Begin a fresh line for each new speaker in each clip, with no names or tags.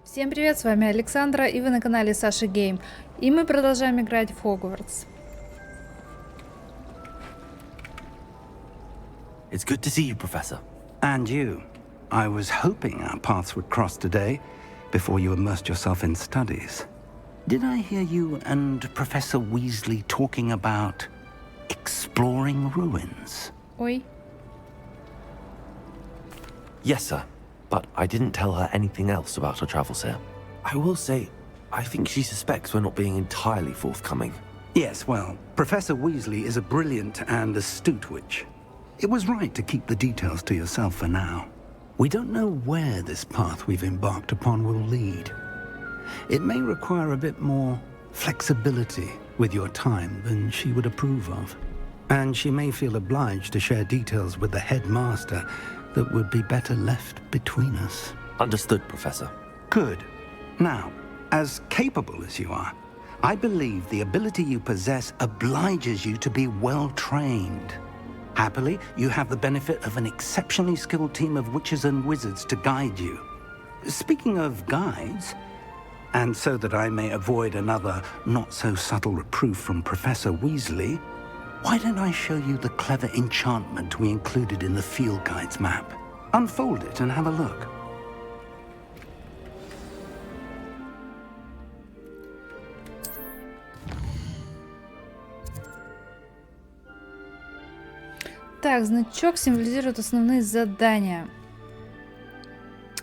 Всем привет, с вами Александра, и вы на канале Саша Гейм. И мы продолжаем играть в Hogwarts.
It's good to see you, Professor.
And you. I was hoping our paths would cross today, before you immersed yourself in studies. Did I hear you and Professor Weasley talking about exploring ruins?
Ой.
Yes, sir. But I didn't tell her anything else about her travels here. I will say, I think she suspects we're not being entirely forthcoming.
Yes, well, Professor Weasley is a brilliant and astute witch. It was right to keep the details to yourself for now. We don't know where this path we've embarked upon will lead. It may require a bit more flexibility with your time than she would approve of. And she may feel obliged to share details with the headmaster that would be better left between us.
Understood, Professor.
Good. Now, as capable as you are, I believe the ability you possess obliges you to be well-trained. Happily, you have the benefit of an exceptionally skilled team of witches and wizards to guide you. Speaking of guides, and so that I may avoid another not-so-subtle reproof from Professor Weasley, why don't I show you the clever enchantment we included in the field guide's map? Unfold it and have a look.
Так, значок символизирует основные задания.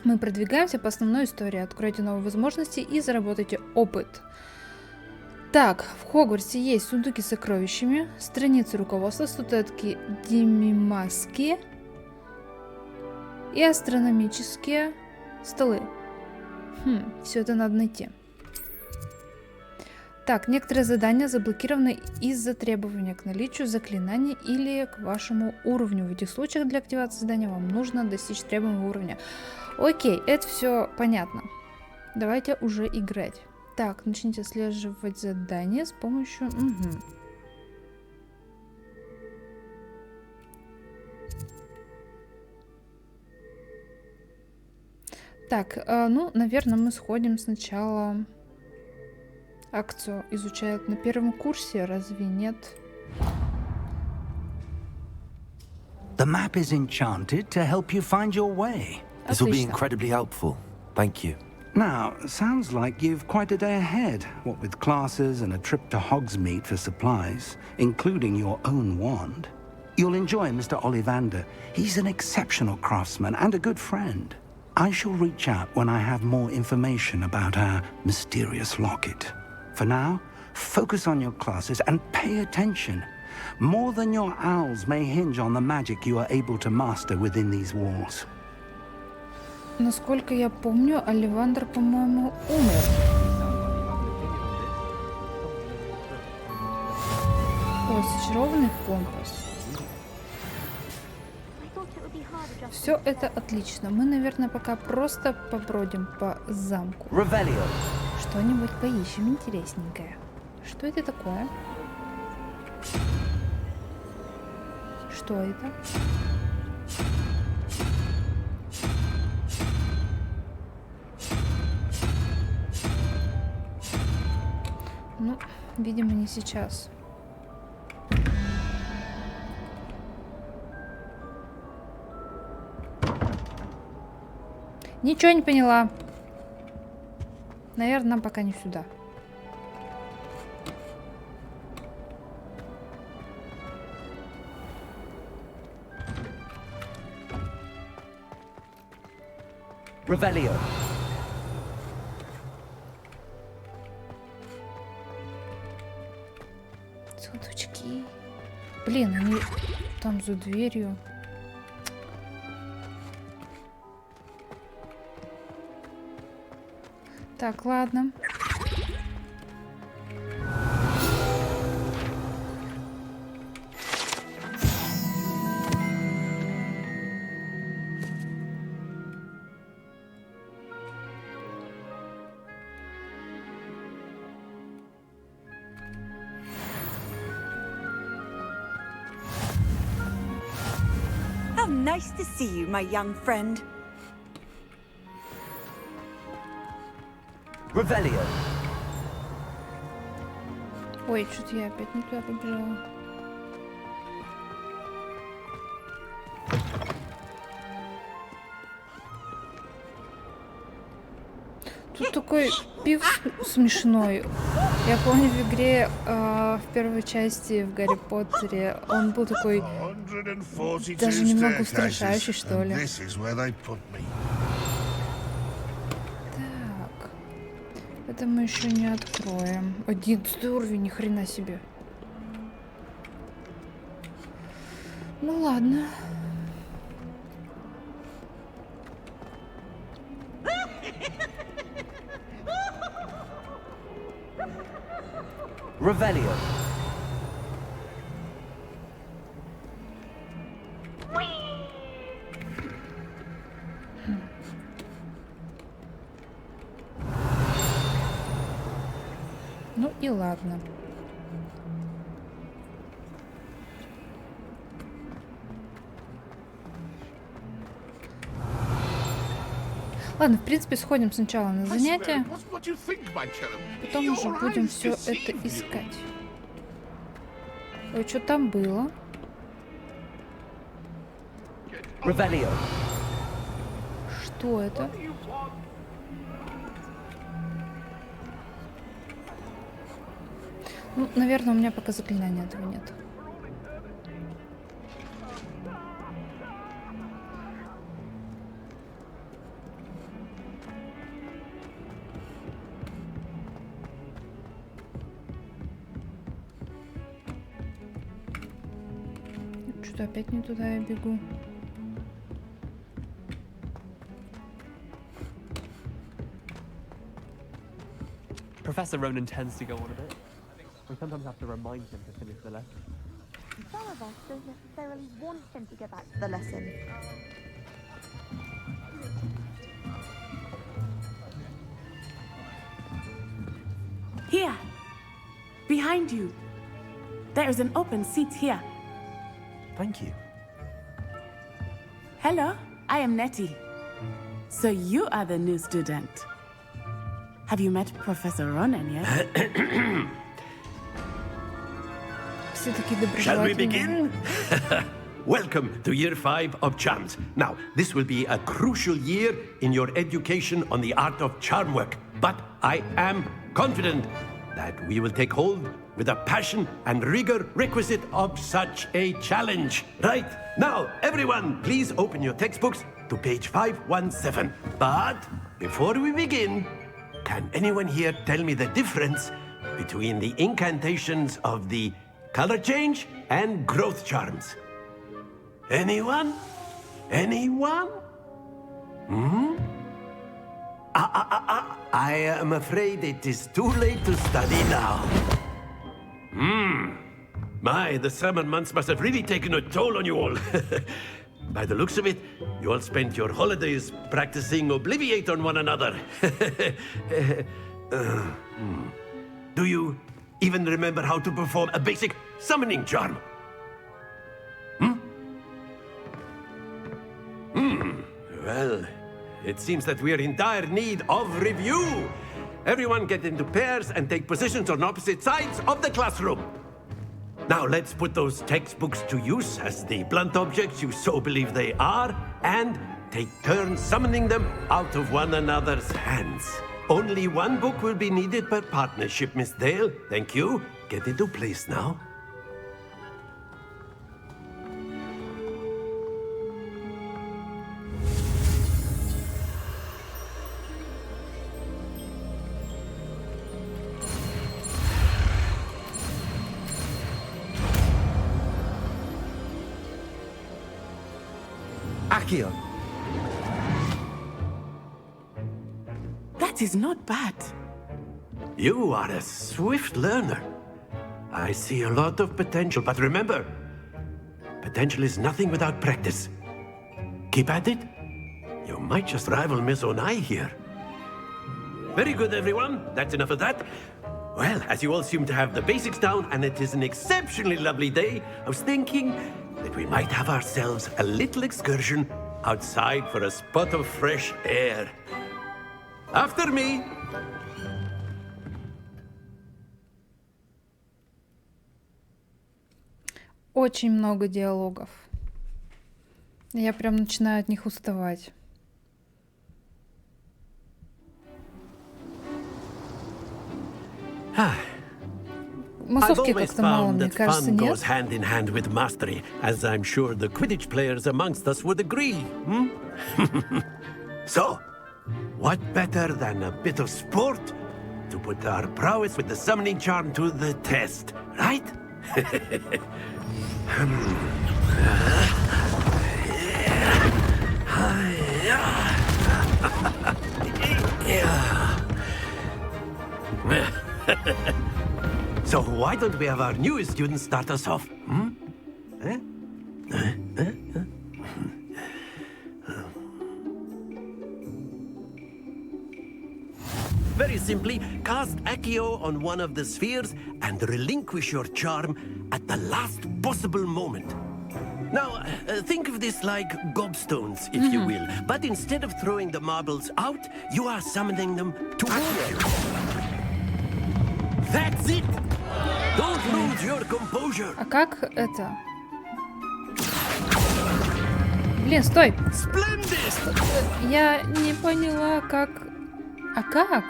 Мы продвигаемся по основной истории. Откройте новые возможности и заработайте опыт. Так, в Хогвартсе есть сундуки с сокровищами, страницы руководства, статуэтки Димимаски и астрономические столы. Все это надо найти. Так, некоторые задания заблокированы из-за требования к наличию заклинаний или к вашему уровню. В этих случаях для активации задания вам нужно достичь требуемого уровня. Окей, это все понятно. Давайте уже играть. Так, начните отслеживать задание с помощью... Так, ну, наверное, мы сходим сначала... Акцию изучают на первом курсе, разве нет?
The map is enchanted to help you find your way.
This will be
Отлично.
incredibly helpful. Thank you.
Now, sounds like you've quite a day ahead, what with classes and a trip to Hogsmeade for supplies, including your own wand. You'll enjoy Mr. Ollivander. He's an exceptional craftsman and a good friend. I shall reach out when I have more information about our mysterious locket. For now, focus on your classes and pay attention. More than your owls may hinge on the magic you are able to master within these walls.
Насколько я помню, Оливандр, по-моему, умер. О, зачарованный компас. Все это отлично. Мы, наверное, пока просто побродим по замку. Что-нибудь поищем интересненькое. Что это такое? Что это? Ну, видимо, не сейчас. Ничего не поняла. Наверное, нам пока не сюда.
Revelio.
Сундучки. Блин, они там за дверью. Так, ладно.
Nice to see you, my young friend.
Revelio.
Ой, что-то я опять не туда побежала. Тут такой пив смешной. Я помню в игре, в первой части в Гарри Поттере, он был такой даже немного устрашающий, что ли. Так. Это мы еще не откроем. 11 уровень, ни хрена себе. Ну ладно.
Revelio.
Ну и ладно. Ладно, в принципе, сходим сначала на занятия, потом уже будем все это искать. Ой, что там было?
Revelio.
Что это? Ну, наверное, у меня пока заклинания этого нет. Что-то опять не туда я бегу.
Professor Ronan tends to go on a bit. We sometimes have to remind him to finish the lesson.
Some of us don't necessarily want him to get back to the lesson.
Here, behind you. There is an open seat here.
Thank you.
Hello, I am Nettie. So you are the new student. Have you met Professor Ronan yet?
Все такие
Shall we
доброжелательные.
begin? Welcome to Year 5 of Charms. Now, this will be a crucial year in your education on the art of charm work. But I am confident that we will take hold with the passion and rigor requisite of such a challenge. Right, now, everyone, please open your textbooks to page 517. But before we begin, can anyone here tell me the difference between the incantations of the color change and growth charms? Anyone? Anyone? I am afraid it is too late to study now. My, the summer months must have really taken a toll on you all. By the looks of it, you all spent your holidays practicing Obliviate on one another. Do you even remember how to perform a basic summoning charm? Well, it seems that we're in dire need of review. Everyone get into pairs and take positions on opposite sides of the classroom. Now let's put those textbooks to use as the blunt objects you so believe they are, and take turns summoning them out of one another's hands. Only one book will be needed per partnership, Miss Dale. Thank you. Get into place now.
Accio.
That is not bad.
You are a swift learner. I see a lot of potential, but remember, potential is nothing without practice. Keep at it. You might just rival Miss Onai here. Very good, everyone. That's enough of that. Well, as you all seem to have the basics down, and it is an exceptionally lovely day, I was thinking that we might have ourselves a little excursion outside for a spot of fresh air. After me.
Очень много диалогов. Я прям начинаю от них уставать.
I've
Массовки
always
как-то мало,
found
мне
that
кажется,
fun
нет?
goes hand in hand with mastery, as I'm sure the Quidditch players amongst us would agree. So, what better than a bit of sport to put our prowess with the summoning charm to the test, right? So why don't we have our newest student start us off? Very simply, cast Accio on one of the spheres and relinquish your charm at the last possible moment. Now, think of this like gobstones, if you will. But instead of throwing the marbles out, you are summoning them towards you. That's it! Don't lose your composure.
А как это? Блин, стой!
Splendid!
Я не поняла, как... А как?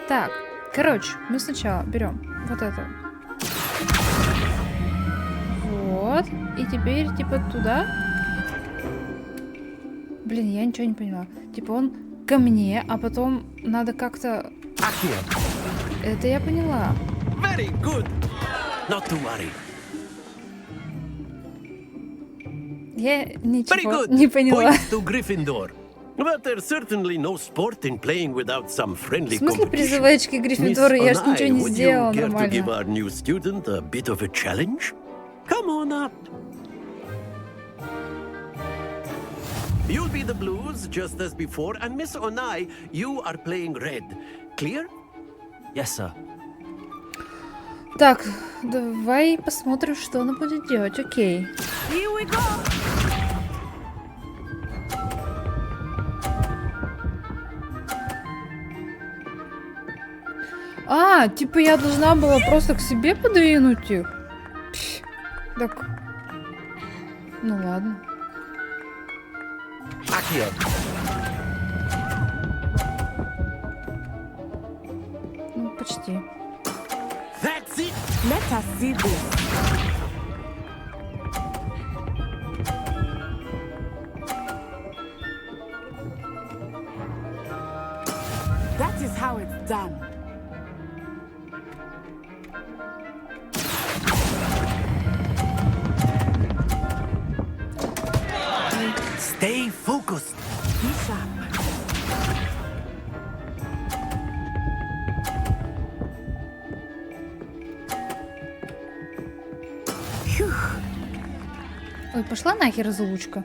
Так, короче, мы сначала берем вот это. Вот. И теперь, типа, туда. Блин, я ничего не поняла. Типа, он ко мне, а потом надо как-то... Это я поняла.
Very good. Not to worry.
Я
Very
ничего
good.
не поняла.
Points to Gryffindor. But there's certainly no sport in playing without some friendly
В смысле
competition.
призовые очки Гриффиндора? Я ж
Miss
ничего не
Onai, would
сделала
you care to give
нормально.
our new student a bit of a challenge? Come on up. You'll be the blues, just as before, and Miss Onai, you are playing red. Clear?
Yes, sir.
Так, давай посмотрим, что она будет делать. Окей.
Here we go!
А, типа я должна была просто к себе подвинуть их? Пф, так... Ну ладно.
Accio.
Ну, почти.
That's it.
Let us see this. That is how it's done.
Stay focused.
Be sharp. Phew.
Ой, пошла нахер разлучка.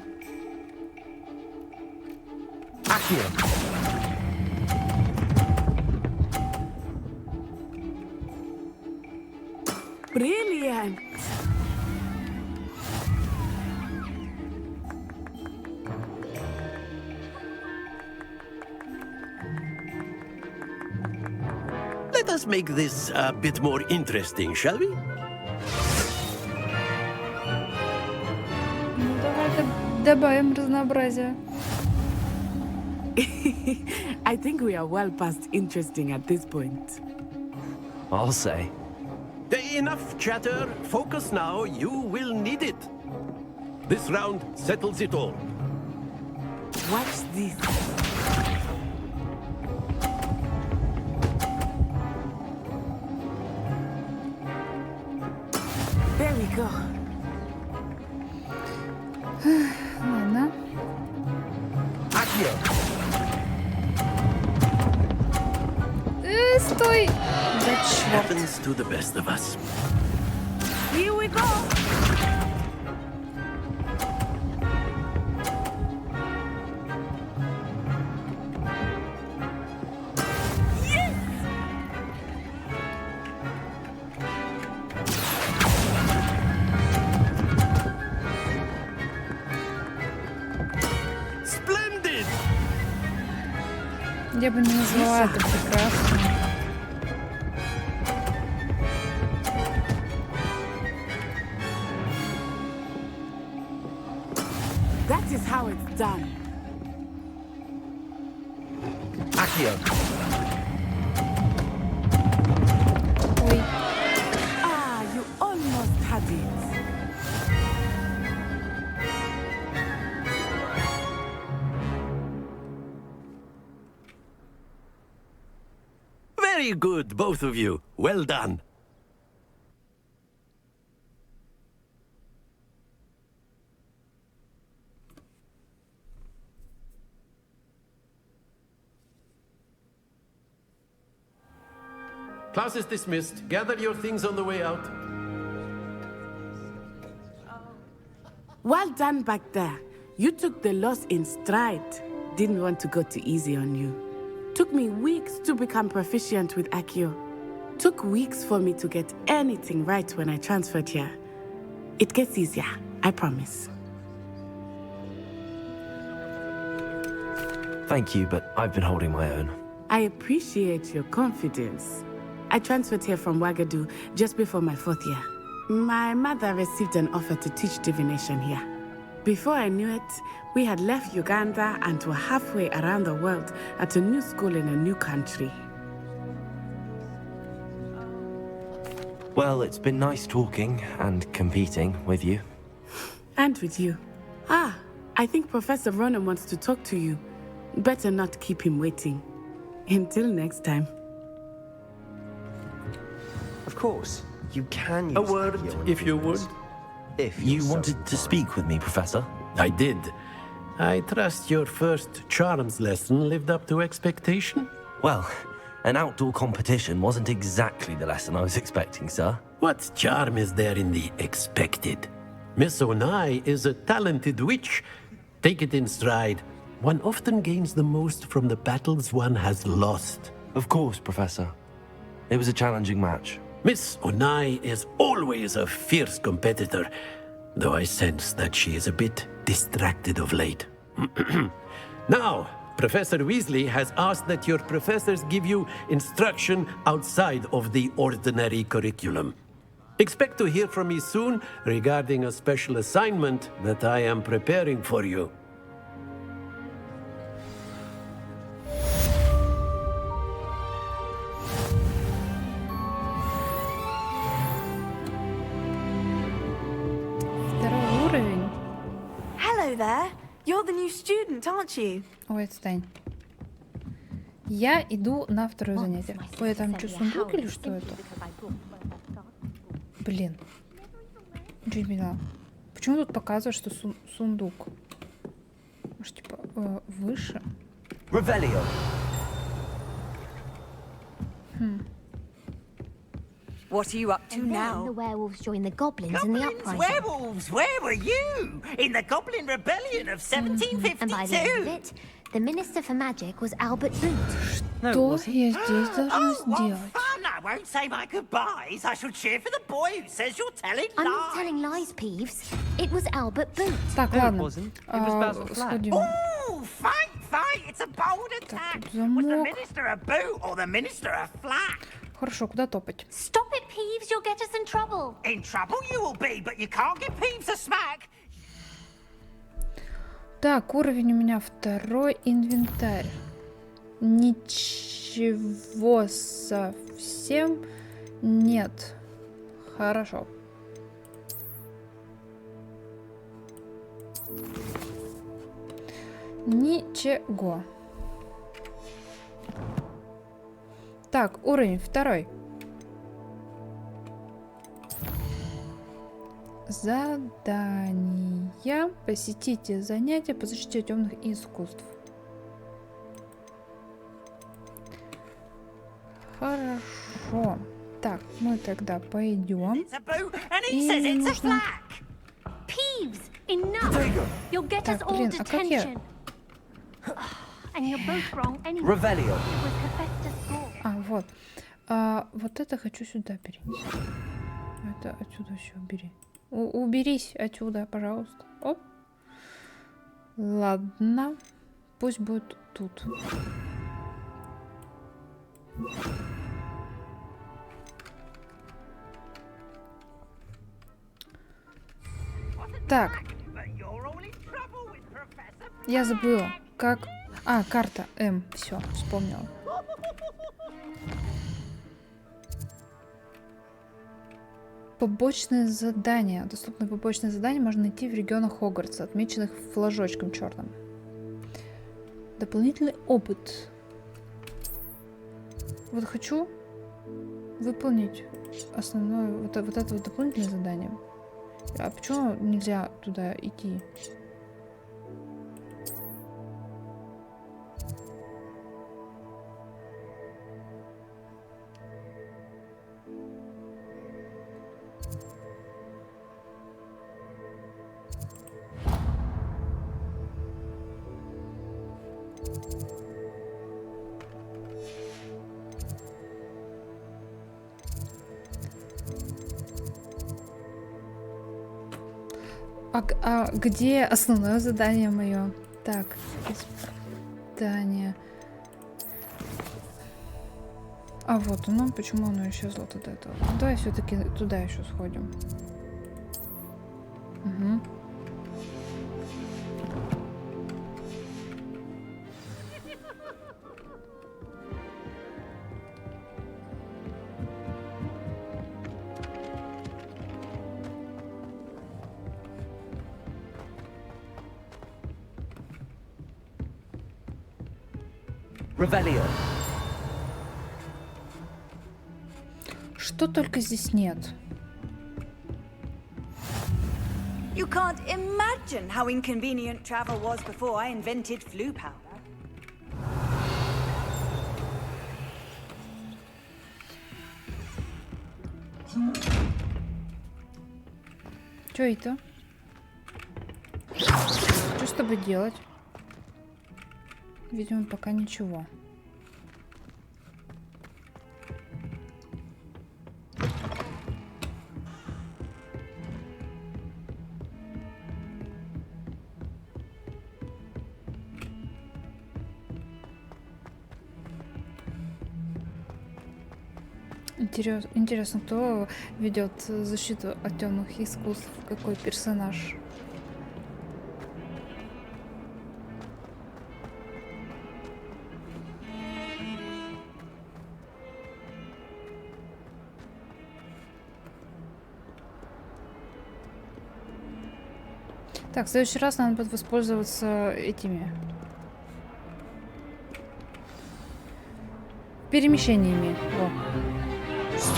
Accio.
Brilliant.
Let us make this a bit more interesting, shall we?
Ну, давай-ка добавим разнообразия.
I think we are well past interesting at this point.
I'll say.
Enough chatter. Focus now. You will need it. This round settles it all.
Watch this. There we go.
Ладно.
Accio.
Стой! Да черт.
Happens to the best of us.
Here we go.
Splendid!
Я бы не назвала это прекрасно.
That is how it's done.
Accio.
Ой,
Ah, you almost had it.
Very good, both of you. Well done. Class is dismissed. Gather your things on the way out.
Well done back there. You took the loss in stride. Didn't want to go too easy on you. Took me weeks to become proficient with Accio. Took weeks for me to get anything right when I transferred here. It gets easier, I promise.
Thank you, but I've been holding my own.
I appreciate your confidence. I transferred here from Wagadu just before my 4th year. My mother received an offer to teach divination here. Before I knew it, we had left Uganda and were halfway around the world at a new school in a new country.
Well, it's been nice talking and competing with you.
And with you. Ah, I think Professor Ronan wants to talk to you. Better not keep him waiting. Until next time.
Of course, you can use
A word,
Accio on
if you would.
things. If
You
you're so
wanted to
inclined.
speak with me, Professor?
I did. I trust your first charms lesson lived up to expectation.
Well, an outdoor competition wasn't exactly the lesson I was expecting, sir.
What charm is there in the expected? Miss Onai is a talented witch. Take it in stride. One often gains the most from the battles one has lost.
Of course, Professor. It was a challenging match.
Miss Onai is always a fierce competitor, though I sense that she is a bit distracted of late. Now, Professor Weasley has asked that your professors give you instruction outside of the ordinary curriculum. Expect to hear from me soon regarding a special assignment that I am preparing for you.
второй уровень.
Hello there. You're the new student, aren't you?
Ой, отстань. Я иду на второе занятие. Ой, там что, сундук или что это? Блин. Ничего не поняла. Почему тут показывает, что сундук? Может, типа, выше?
Revelio.
What are you up to
And then
now?
the werewolves join the goblins in the uprising.
Werewolves, where were you? In the Goblin Rebellion of
And by the end of
1752?
it, the Minister for Magic was Albert Boot.
Что я здесь должна
Oh, what
сделать?
fun! I won't say my goodbyes. I shall cheer for the boy who says you're telling
I'm
lies.
not telling lies, Peeves. It was Albert Boot.
Так,
No, it
ладно.
wasn't. It was Basil Flack.
Сходим.
Ooh, fight, fight! It's a bold attack.
тут
Was the
замок.
Minister a boot or the Minister a flack?
Хорошо, куда топать?
Stop it, Peeves. You'll get us in trouble.
In trouble you will be, but you can't give Peeves a smack.
Так, уровень у меня второй, инвентарь. Ничего совсем нет. Хорошо. Ничего. Так, уровень второй. Задание. Посетите занятия по защите темных искусств. Хорошо. Так, мы тогда пойдем.
It's a boot, and he says
И
it's a
нужно...
flack.
Peeves, enough. You'll get us
Так,
all
блин, а как я...
detention. And you're both wrong anyway.
Revelio.
It was Hephaestus Gore.
А, вот. Вот это хочу сюда перенести. Это отсюда все убери. Уберись отсюда, пожалуйста. Оп. Ладно. Пусть будет тут. Так. Я забыла, как... А, карта М. Все, вспомнила. Побочные задания. Доступные побочные задания можно найти в регионах Хогвартса, отмеченных флажочком черным. Дополнительный опыт. Вот хочу выполнить основное, вот это вот дополнительное задание. А почему нельзя туда идти? А где основное задание мое? Так, задание. А вот оно, почему оно исчезло от этого? Давай все-таки туда еще сходим. Угу.
Revelio.
Что только здесь нет.
You can't imagine how inconvenient travel was before I invented flu powder.
Что это? Что с тобой делать? Видимо, пока ничего. Интересно, кто ведет защиту от темных искусств? Какой персонаж? Так, в следующий раз надо будет воспользоваться этими перемещениями. Во.
Is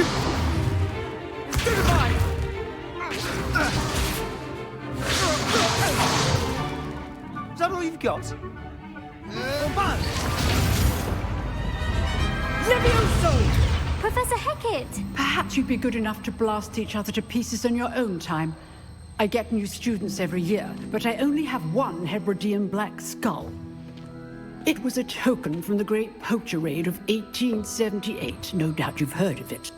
that all you've got?
Professor Hecat!
Perhaps you'd be good enough to blast each other to pieces in your own time. I get new students every year, but I only have one Hebridean black skull. It was a token from the Great Poacher Raid of 1878. No doubt you've heard of it.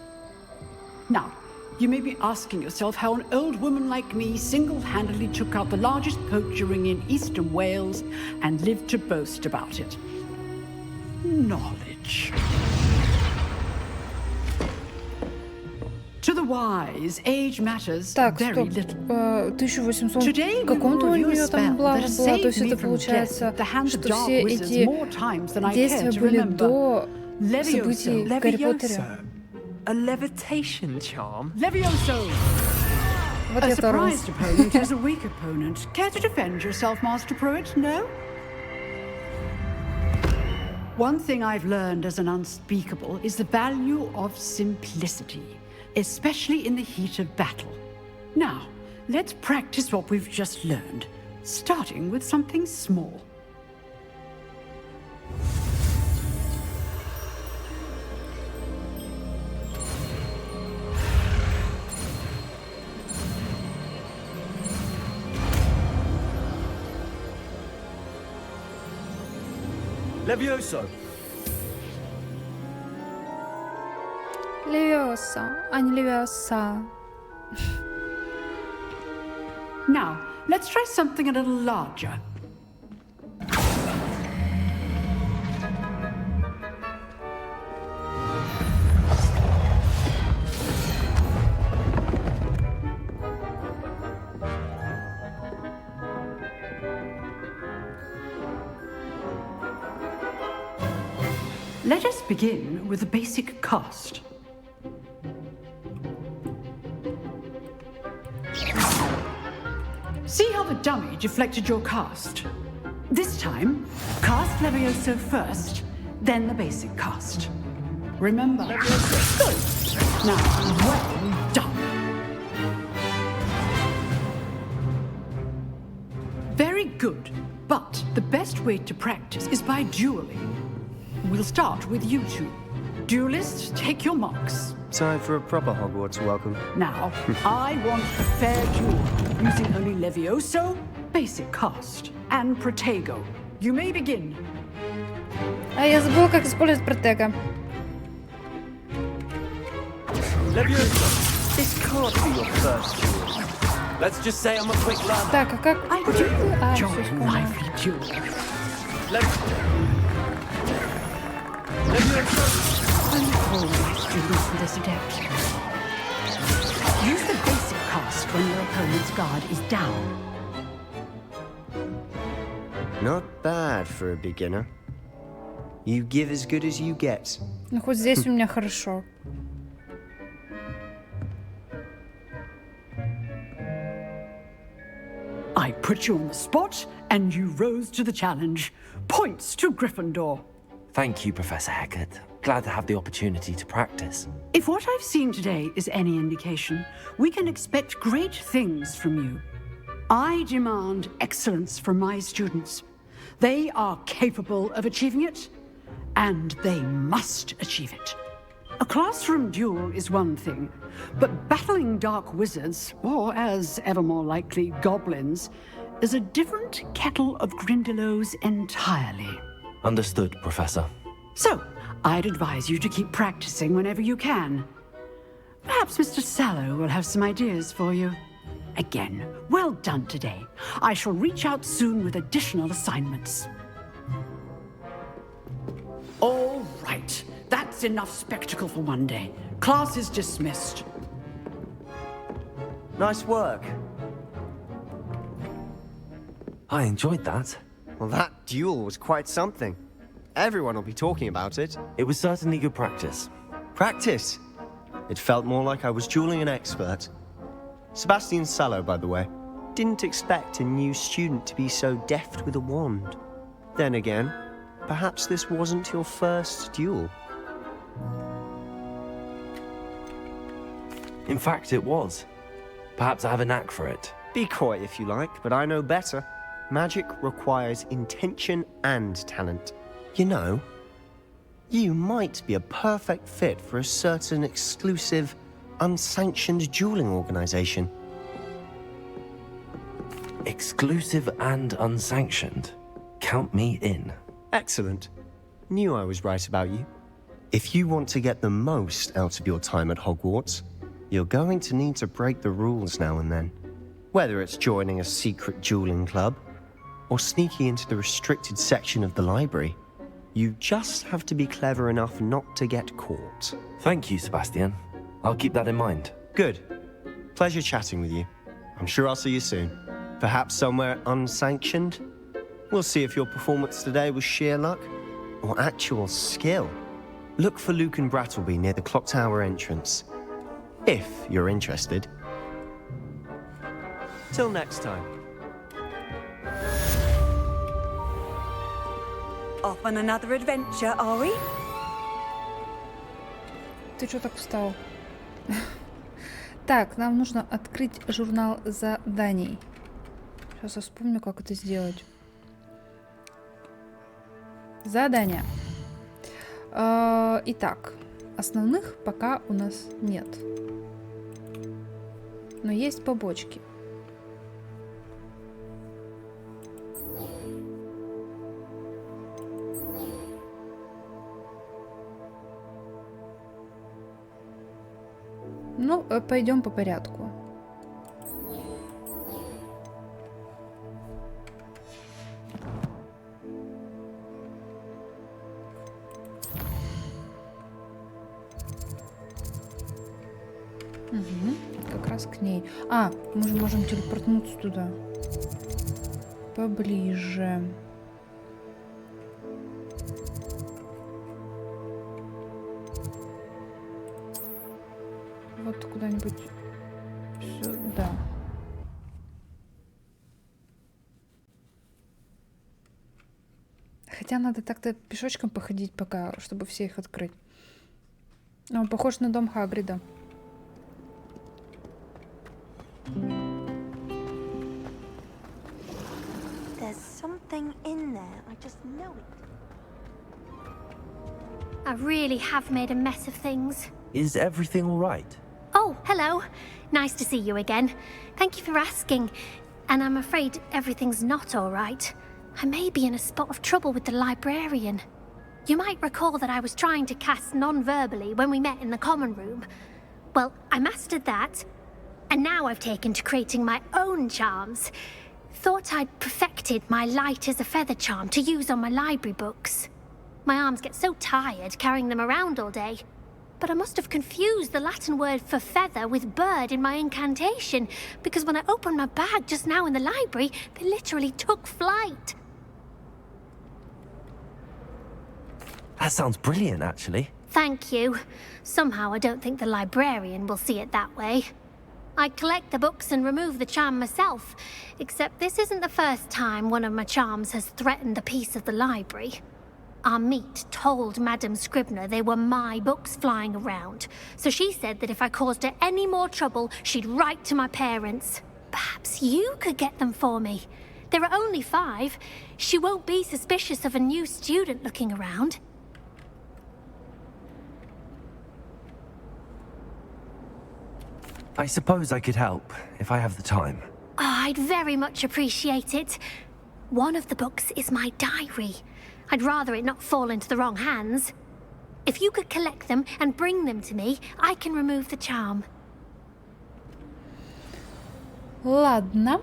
Now, you may be asking yourself how an old woman like me single-handedly took out the largest poacher ring in eastern Wales and lived to boast about it. Knowledge. To the wise, age matters very little.
1800 в каком-то у нее там была, то есть это получается, что все эти действия были до событий в Гарри Поттере.
A levitation charm?
Levioso!
Вот
A
я
surprised opponent is a weak opponent. Care to defend yourself, Master Pruitt? No? One thing I've learned as an unspeakable is the value of simplicity, especially in the heat of battle. Now, let's practice what we've just learned, starting with something small.
Levioso.
Левиоса, а не Левиоса.
Now, let's try something a little larger. Let us begin with the basic cast. See how the dummy deflected your cast? This time, cast Levioso first, then the basic cast. Remember, good. Now, well done. Very good, but the best way to practice is by dueling. We'll start with you two. Duelists, take your marks.
Time for a proper Hogwarts welcome.
Now, I want a fair duel, using only Levioso, basic cast, and Protego. You may begin.
А я забыла, как использовать протега.
Levioso, this can't be your first duel. Let's just say I'm a quick learner.
Так, а как...
I do enjoy lively duel. I call my students for this adept. Use the basic cast when your opponent's guard is down.
Not bad for a beginner. You give as good as you get.
Ну, хоть здесь у меня хорошо.
I put you on the spot, and you rose to the challenge. Points to Gryffindor.
Thank you, Professor Hecat. Glad to have the opportunity to practice.
If what I've seen today is any indication, we can expect great things from you. I demand excellence from my students. They are capable of achieving it, and they must achieve it. A classroom duel is one thing, but battling dark wizards, or as ever more likely, goblins, is a different kettle of Grindylows entirely.
Understood, Professor.
So, I'd advise you to keep practicing whenever you can. Perhaps Mr. Sallow will have some ideas for you. Again, well done today. I shall reach out soon with additional assignments. All right. That's enough spectacle for one day. Class is dismissed.
Nice work.
I enjoyed that.
Well, that duel was quite something. Everyone will be talking about it.
It was certainly good practice.
Practice? It felt more like I was dueling an expert. Sebastian Sallow, by the way. Didn't expect a new student to be so deft with a wand. Then again, perhaps this wasn't your first duel.
In fact, it was. Perhaps I have a knack for it.
Be coy if you like, but I know better. Magic requires intention and talent. You know, you might be a perfect fit for a certain exclusive, unsanctioned dueling organization.
Exclusive and unsanctioned? Count me in.
Excellent. Knew I was right about you. If you want to get the most out of your time at Hogwarts, you're going to need to break the rules now and then. Whether it's joining a secret dueling club, or sneaking into the restricted section of the library, you just have to be clever enough not to get caught.
Thank you, Sebastian. I'll keep that in mind.
Good. Pleasure chatting with you. I'm sure I'll see you soon. Perhaps somewhere unsanctioned? We'll see if your performance today was sheer luck or actual skill. Look for Luke and Brattleby near the clock tower entrance, if you're interested. Till next time.
Off on another adventure, are we?
Ты что так встал? Так, нам нужно открыть журнал заданий. Сейчас я вспомню, как это сделать. Задания. Итак, основных пока у нас нет. Но есть побочки. Ну, пойдем по порядку. Угу, как раз к ней. А, мы же можем телепортнуться туда. Поближе. вот куда-нибудь сюда. Хотя надо так-то пешочком походить пока, чтобы все их открыть. Он похож на дом Хагрида.
There's something in there. I just know it.
I really have made a mess of things.
Is everything all right?
Oh, hello. Nice to see you again. Thank you for asking. And I'm afraid everything's not all right. I may be in a spot of trouble with the librarian. You might recall that I was trying to cast non-verbally when we met in the common room. Well, I mastered that. And now I've taken to creating my own charms. Thought I'd perfected my light as a feather charm to use on my library books. My arms get so tired carrying them around all day. But I must have confused the Latin word for feather with bird in my incantation, because when I opened my bag just now in the library, they literally took flight.
That sounds brilliant, actually.
Thank you. Somehow I don't think the librarian will see it that way. I collect the books and remove the charm myself, except this isn't the first time one of my charms has threatened the peace of the library. Our meet told Madame Scribner they were my books flying around, so she said that if I caused her any more trouble, she'd write to my parents. Perhaps you could get them for me. There are only 5. She won't be suspicious of a new student looking around.
I suppose I could help, if I have the time.
Oh, I'd very much appreciate it. One of the books is my diary. I'd rather it not fall into the wrong hands. If you could collect them and bring them to me, I can remove the charm.
Ладно.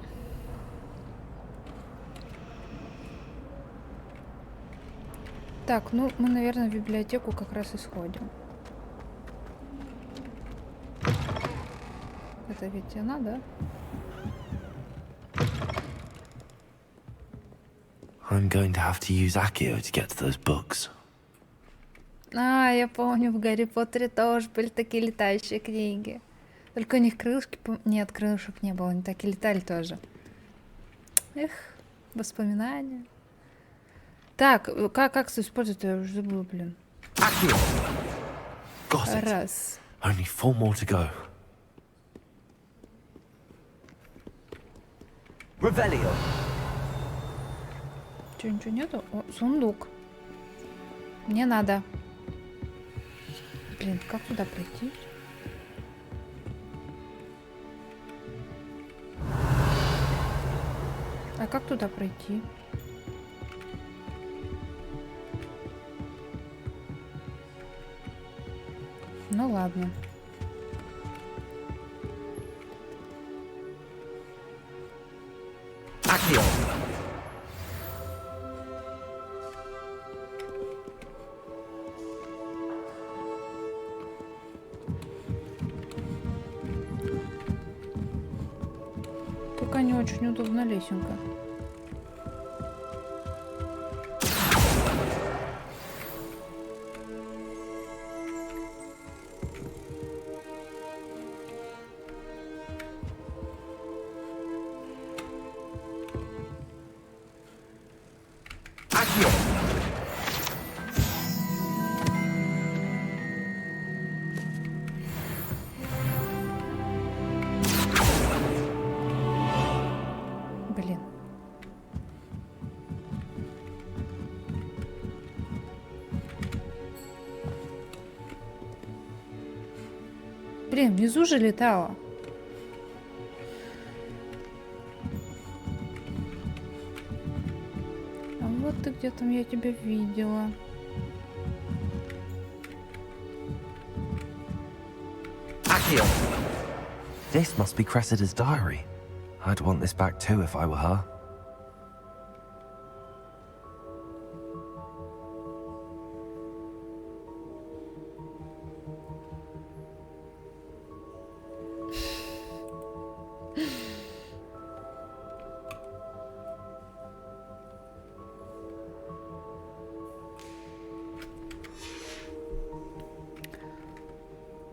Так, ну мы, наверное, в библиотеку как раз и сходим. Это ведь она, да?
I'm going to have to use Accio to get to those books.
А, я помню, в Гарри Поттере тоже были такие летающие книги. Только у них крылышки... Нет, крылышек не было, они так и летали тоже. Эх, воспоминания. Так, как использовать? Я уже забыла, блин.
Accio! Got it.
Раз.
Only 4 more to go.
Revelio.
Чё, ничего нету? О, сундук. Мне надо. Блин, как туда пройти? А как туда пройти? Ну ладно.
Accio.
Только не очень удобна лесенка.
Accio.
Блин. Блин, внизу же летала. А вот ты где там, я тебя видела.
Accio.
This must be Cressida's diary. I'd want this back too if I were her.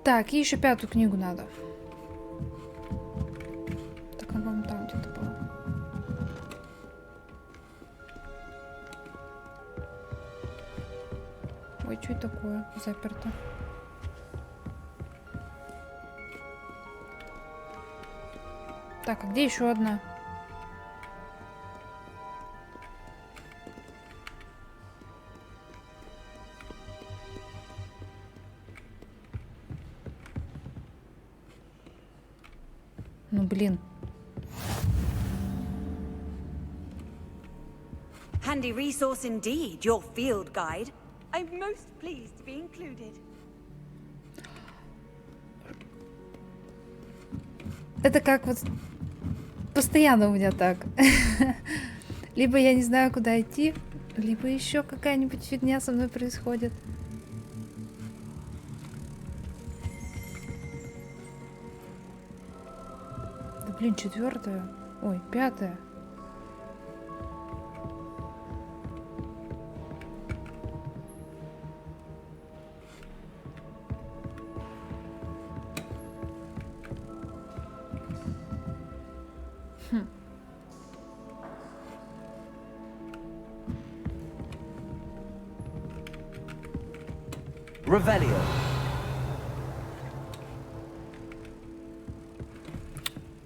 Так, и еще 5-ю книгу надо. Так, она, по-моему, там где-то была. Ой, что это такое? Заперто. Так, а где еще одна? Ну, блин.
Handy resource indeed, your field guide. I'm most pleased to be included.
Это как вот постоянно у меня так. Либо я не знаю, куда идти, либо еще какая-нибудь фигня со мной происходит. Да блин, 4-я. Ой, 5-я.
Revelio.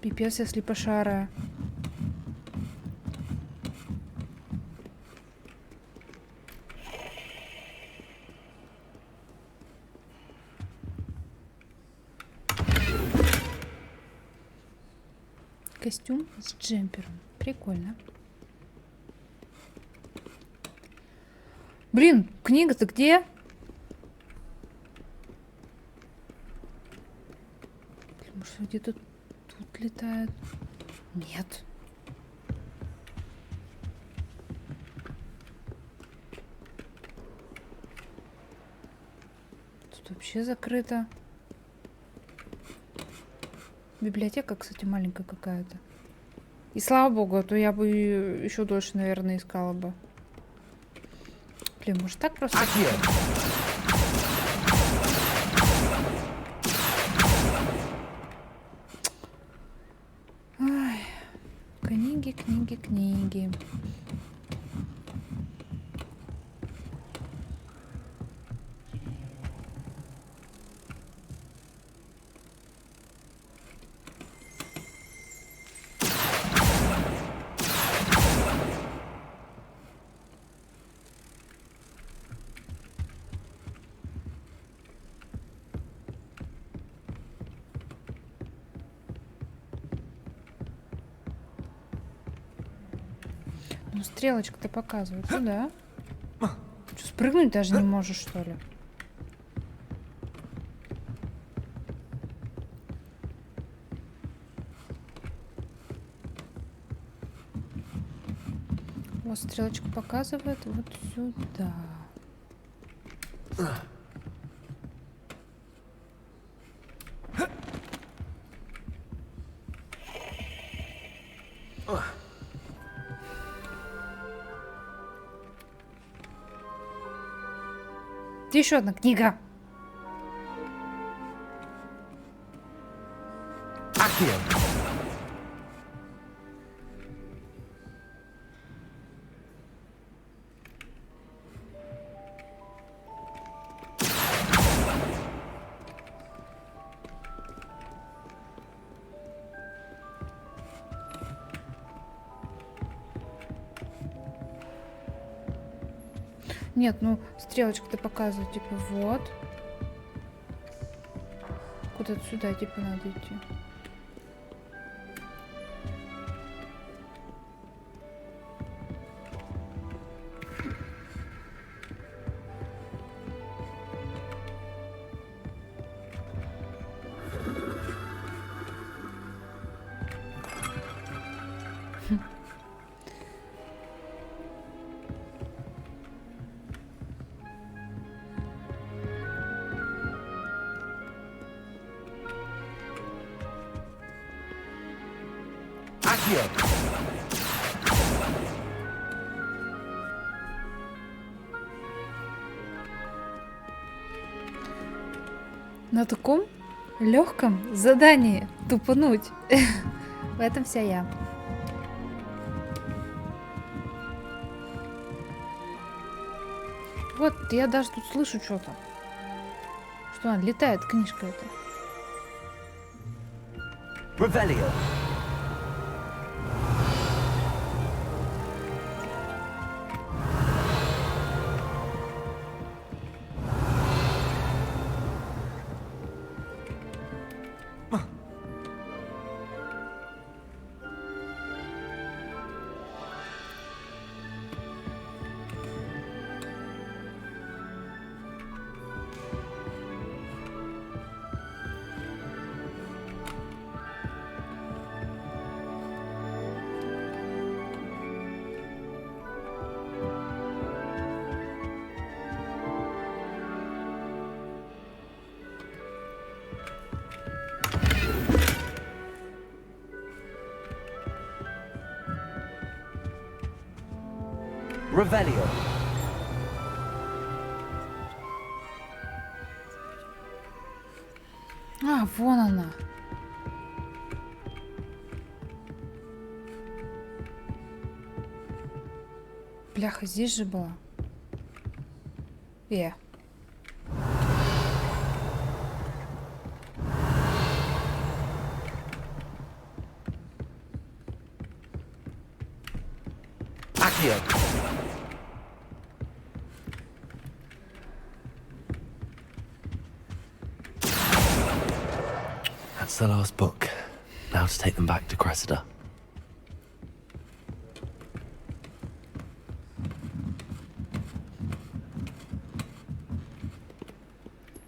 Пипец, я слепошарая. Костюм с джемпером. Прикольно. Блин, книга-то где? Блин, может, где-то тут летает? Нет. Тут вообще закрыто. Библиотека, кстати, маленькая какая-то. И слава богу, а то я бы еще дольше, наверное, искала бы. Блин, может так просто... Ой, книги, книги, книги. Ну, стрелочка-то показывает. Сюда. Что, спрыгнуть даже не можешь, что ли? Вот стрелочка показывает вот сюда. Где еще одна книга? Нет, ну стрелочка-то показывает, типа, вот. Куда-то сюда, типа, надо идти. На таком легком задании тупануть. В этом вся я. Вот, я даже тут слышу что-то. Что она летает, книжка эта.
Revelio. Revelio.
А, вон она. Бляха, здесь же была.
Accio.
That's the last book. Now to take them back to Cressida.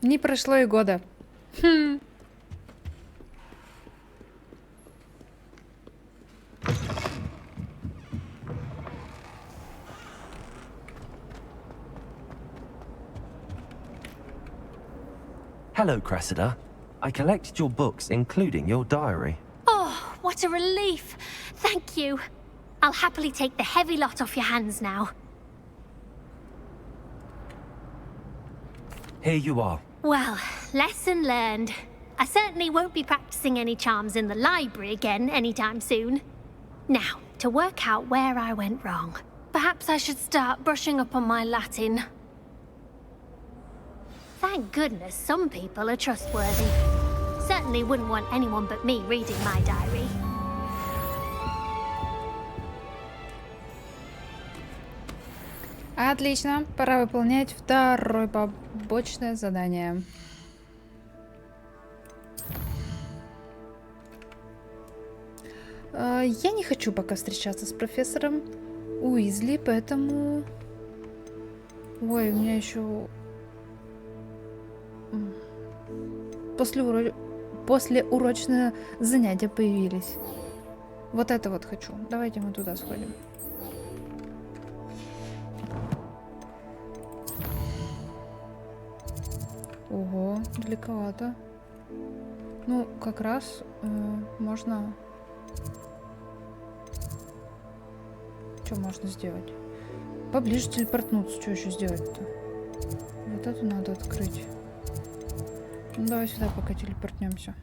Не прошло и года.
Hello, Cressida. I collected your books, including your diary.
Oh, what a relief. Thank you. I'll happily take the heavy lot off your hands now.
Here you are.
Well, lesson learned. I certainly won't be practicing any charms in the library again anytime soon. Now, to work out where I went wrong. Perhaps I should start brushing up on my Latin. Thank goodness some people are trustworthy. Certainly wouldn't want anyone but me reading my diary.
Отлично, пора выполнять второе побочное задание. Я не хочу пока встречаться с профессором Уизли, поэтому... Ой, у меня еще... Послеурочные занятия появились. Вот это вот хочу. Давайте мы туда сходим. Ого, далековато. Ну, как раз можно... Что можно сделать? Поближе телепортнуться. Что еще сделать-то? Вот это надо открыть. Ну, давай сюда пока телепортнемся.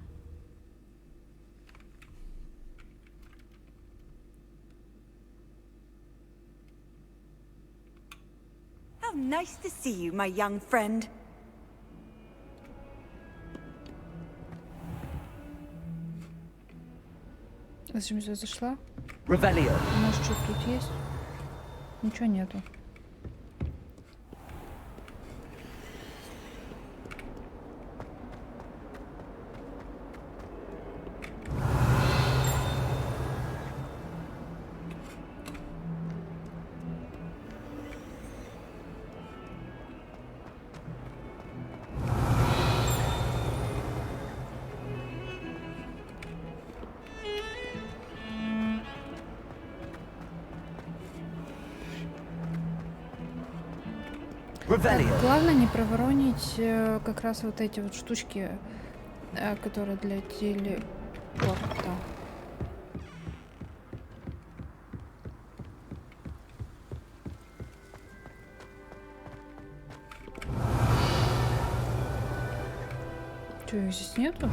How nice to see you, my young friend.
Зачем я зашла?
Revelio.
Может, что-то тут есть? Ничего нету. Главное не проворонить как раз вот эти вот штучки, которые для телепорта. Что, их здесь нету?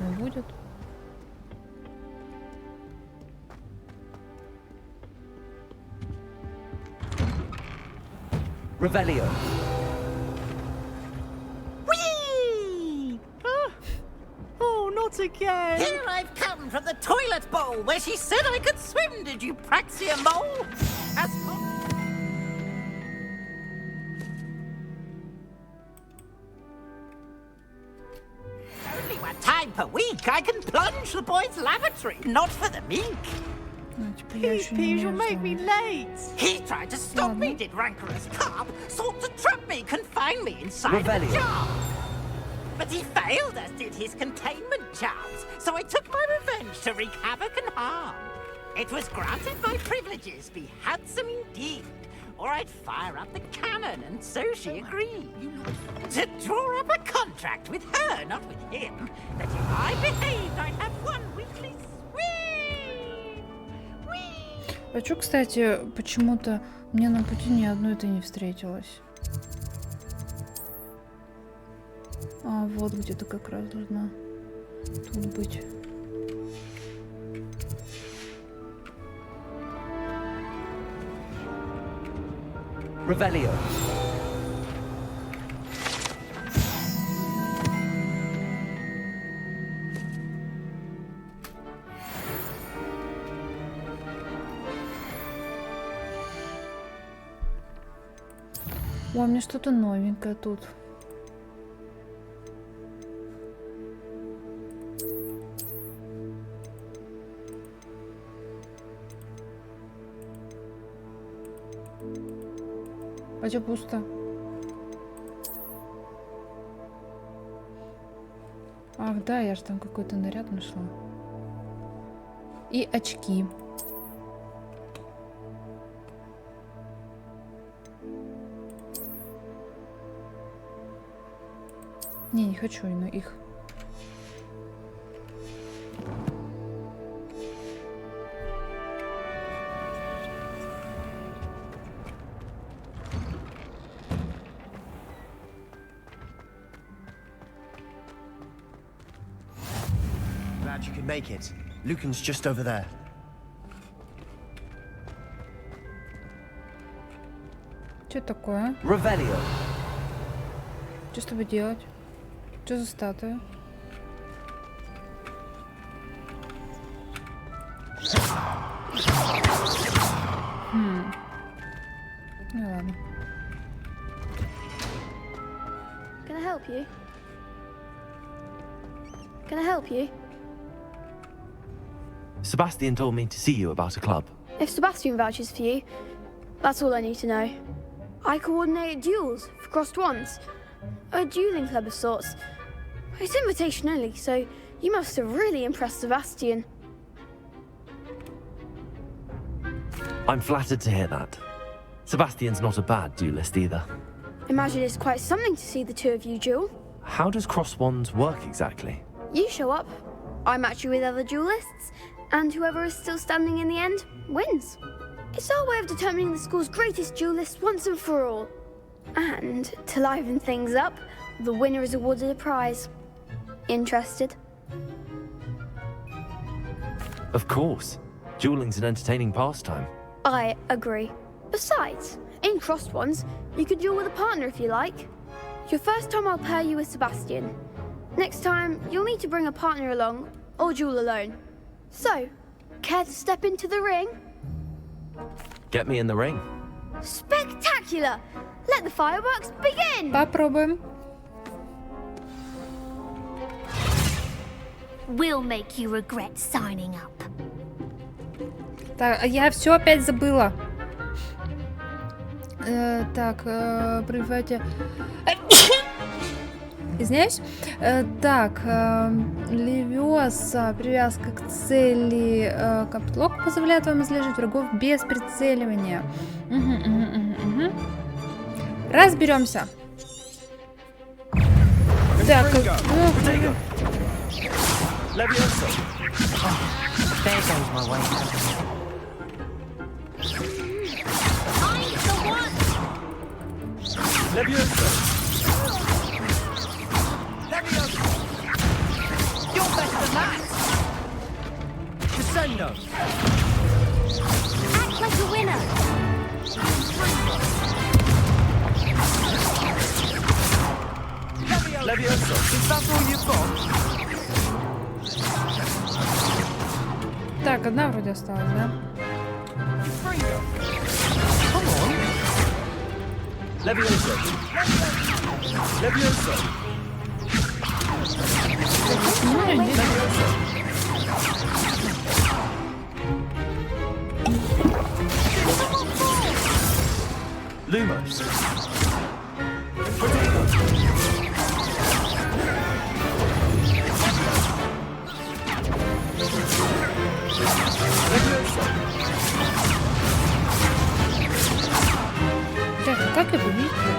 Не будет.
Revelio.
Whee! Oh, not again! Here I've come from the toilet bowl where she said I could swim, did you praxia mole? As only one time per week I can plunge the boys' lavatory, not for the meek.
Please,
you'll make me late. He tried to stop me, did rancorous carp. Sought to trap me, confine me inside a jar. But he failed, as did his containment charms. So I took my revenge to wreak havoc and harm. It was granted my privileges be handsome indeed, or I'd fire up the cannon, and so she agreed. To draw up a contract with her, not with him, that if I behaved, I'd have one weekly
А чё, кстати, почему-то мне на пути ни одной это не встретилось. А, вот где-то как раз должна тут быть.
Revelio.
О, мне что-то новенькое тут. А чё пусто? Ах, да, я же там какой-то наряд нашла. И очки. Не хочу, но их.
Glad you could make it. Lucan's just over there.
Что такое?
Revelio.
Что с тобой делать? Что за статуя? Ну ладно.
Can I help you? Can I help you?
Sebastian told me to see you about a club.
If Sebastian vouches for you, that's all I need to know. I coordinate duels for crossed wands. A dueling club of sorts. It's invitation only, so you must have really impressed Sebastian.
I'm flattered to hear that. Sebastian's not a bad duelist either.
Imagine it's quite something to see the two of you duel.
How does cross wands work exactly?
You show up, I match you with other duelists, and whoever is still standing in the end wins. It's our way of determining the school's greatest duelist once and for all. And to liven things up, the winner is awarded a prize. Interested?
Of course. Dueling's an entertaining pastime.
I agree. Besides, in crossed ones, you could duel with a partner if you like. Your first time I'll pair you with Sebastian. Next time, you'll need to bring a partner along, or duel alone. So, care to step into the ring?
Get me in the ring.
Spectacular! Let the fireworks begin!
Попробуем.
We'll make you regret signing up.
Так, я все опять забыла. Так, прививайте. Извиняюсь. Так, левиоса, привязка к цели, капдлок позволяет вам излежать врагов без прицеливания. Разберемся. Так,
Descendo.
Act like a winner.
Levioso. Is that all you've got?
Так, одна вроде осталась, да?
Come on. Levioso. Levioso. Lumos.
Так, как это видите?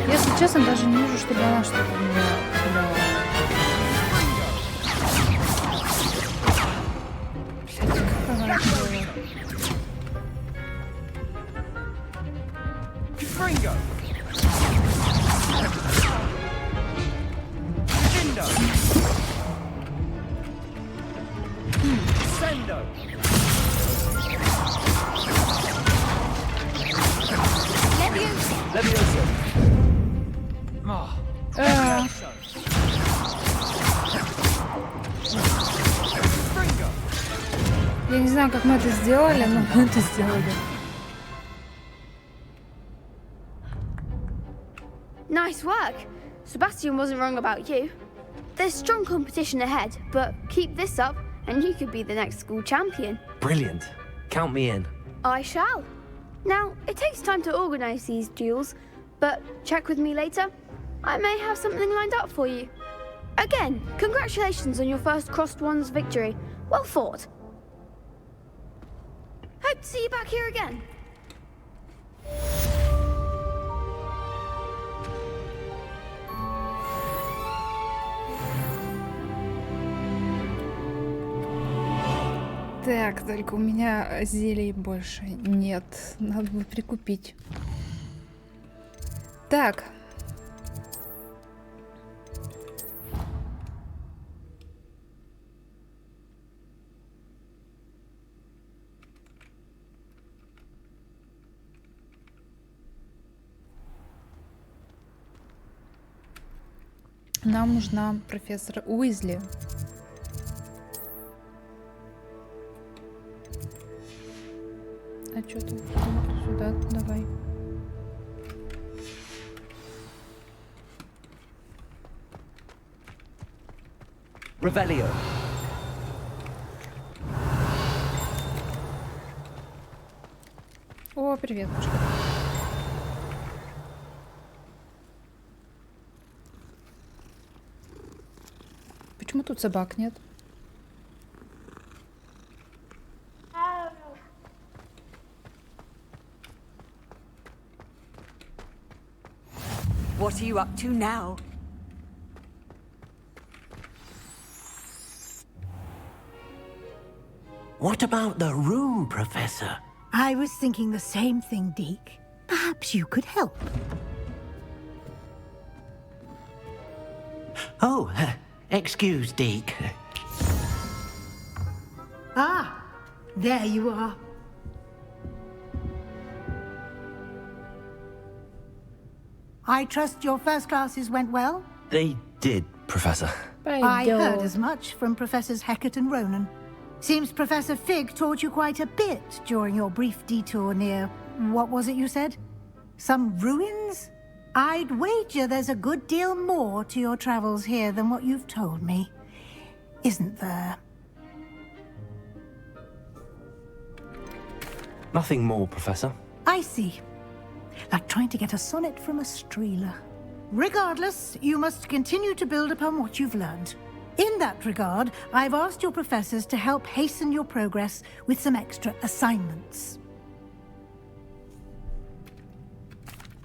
Если честно, даже не вижу, чтобы она что-то у меня дала. Блядь, как она делала?
Fringo. Dindo. Sendo. Levioso.
Я не знаю, как мы это сделали, но мы это сделали.
Nice work. Sebastian wasn't wrong about you. There's strong competition ahead, but keep this up and you could be the next school champion.
Brilliant. Count me in.
I shall. Now, it takes time to organise these duels, but check with me later. I may have something lined up for you. Again, congratulations on your first Crossed Ones victory. Well fought. Hope to see you back here again.
Так, только у меня зелий больше нет. Надо бы прикупить. Так. Нам нужна профессор Уизли. А что ты? Сюда, давай.
Revelio.
О, привет, Пушка. Почему тут собак нет?
What are you up to now?
What about the room, Professor?
I was thinking the same thing, Deke. Perhaps you could help.
Oh, excuse, Deke.
Ah, there you are. I trust your first classes went well?
They did, Professor.
I heard as much from Professors Hecat and Ronan. Seems Professor Fig taught you quite a bit during your brief detour near... what was it you said? Some ruins? I'd wager there's a good deal more to your travels here than what you've told me. Isn't there?
Nothing more, Professor.
I see. Like trying to get a sonnet from a streeler. Regardless, you must continue to build upon what you've learned. In that regard, I've asked your professors to help hasten your progress with some extra assignments.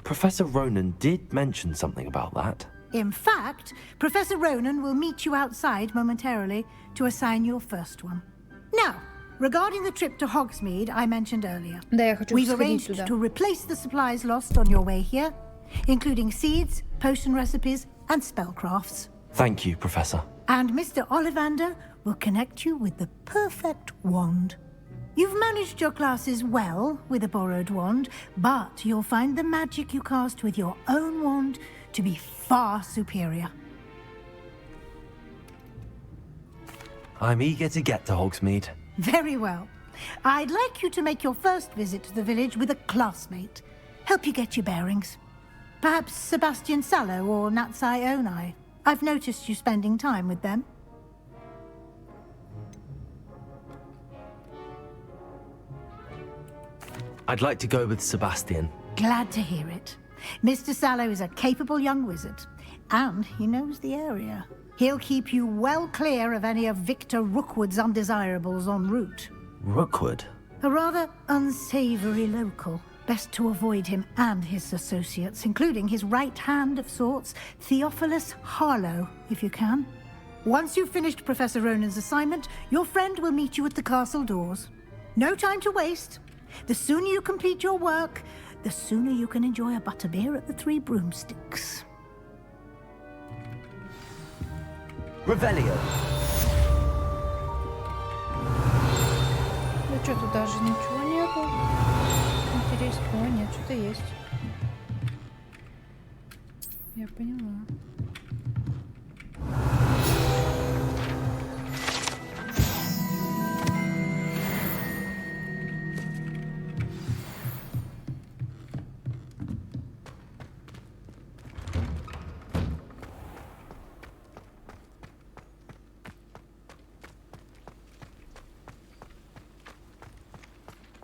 Professor Ronan did mention something about that.
In fact, Professor Ronan will meet you outside momentarily to assign your first one. Now, regarding the trip to Hogsmeade I mentioned earlier, we've arranged to replace the supplies lost on your way here, including seeds, potion recipes, and spellcrafts.
Thank you, Professor.
And Mr. Ollivander will connect you with the perfect wand. You've managed your classes well with a borrowed wand, but you'll find the magic you cast with your own wand to be far superior.
I'm eager to get to Hogsmeade.
Very well. I'd like you to make your first visit to the village with a classmate. Help you get your bearings. Perhaps Sebastian Sallow or Natsai Onai. I've noticed you spending time with them.
I'd like to go with Sebastian.
Glad to hear it. Mr. Sallow is a capable young wizard, and he knows the area. He'll keep you well clear of any of Victor Rookwood's undesirables en route.
Rookwood?
A rather unsavory local. Best to avoid him and his associates, including his right hand of sorts, Theophilus Harlow, if you can. Once you've finished Professor Ronan's assignment, your friend will meet you at the castle doors. No time to waste. The sooner you complete your work, the sooner you can enjoy a butterbeer at the Three Broomsticks.
Revelio.
Да что, тут даже ничего нету интересного. Нет, что-то есть. Я поняла.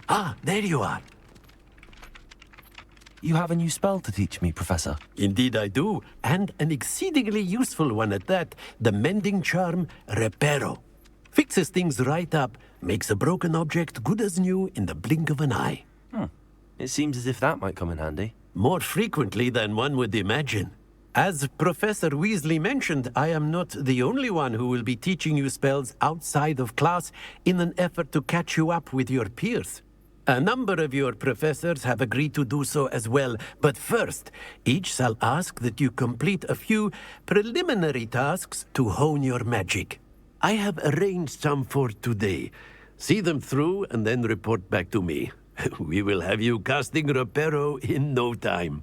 Ah, there you are.
You have a new spell to teach me, Professor.
Indeed I do, and an exceedingly useful one at that. The mending charm, Reparo. Fixes things right up, makes a broken object good as new in the blink of an eye.
It seems as if that might come in handy.
More frequently than one would imagine. As Professor Weasley mentioned, I am not the only one who will be teaching you spells outside of class in an effort to catch you up with your peers. A number of your professors have agreed to do so as well, but first, each shall ask that you complete a few preliminary tasks to hone your magic. I have arranged some for today. See them through and then report back to me. We will have you casting Reparo in no time.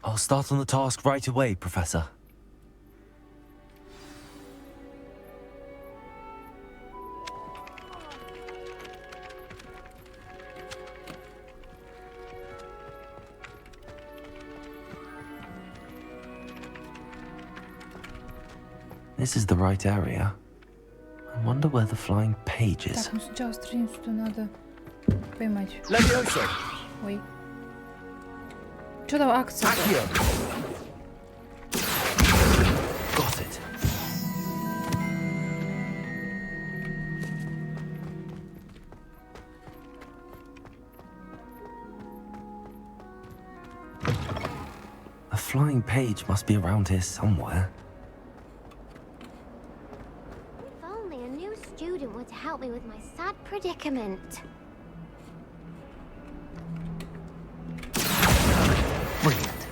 I'll start on the task right away, Professor. This is the right area. I wonder where the flying page is.
Так, ну сначала страницу надо поймать. Ой. Что там акция?
Got it. A flying page must be around here somewhere.
If only a new student were to help me with my sad predicament.
Brilliant.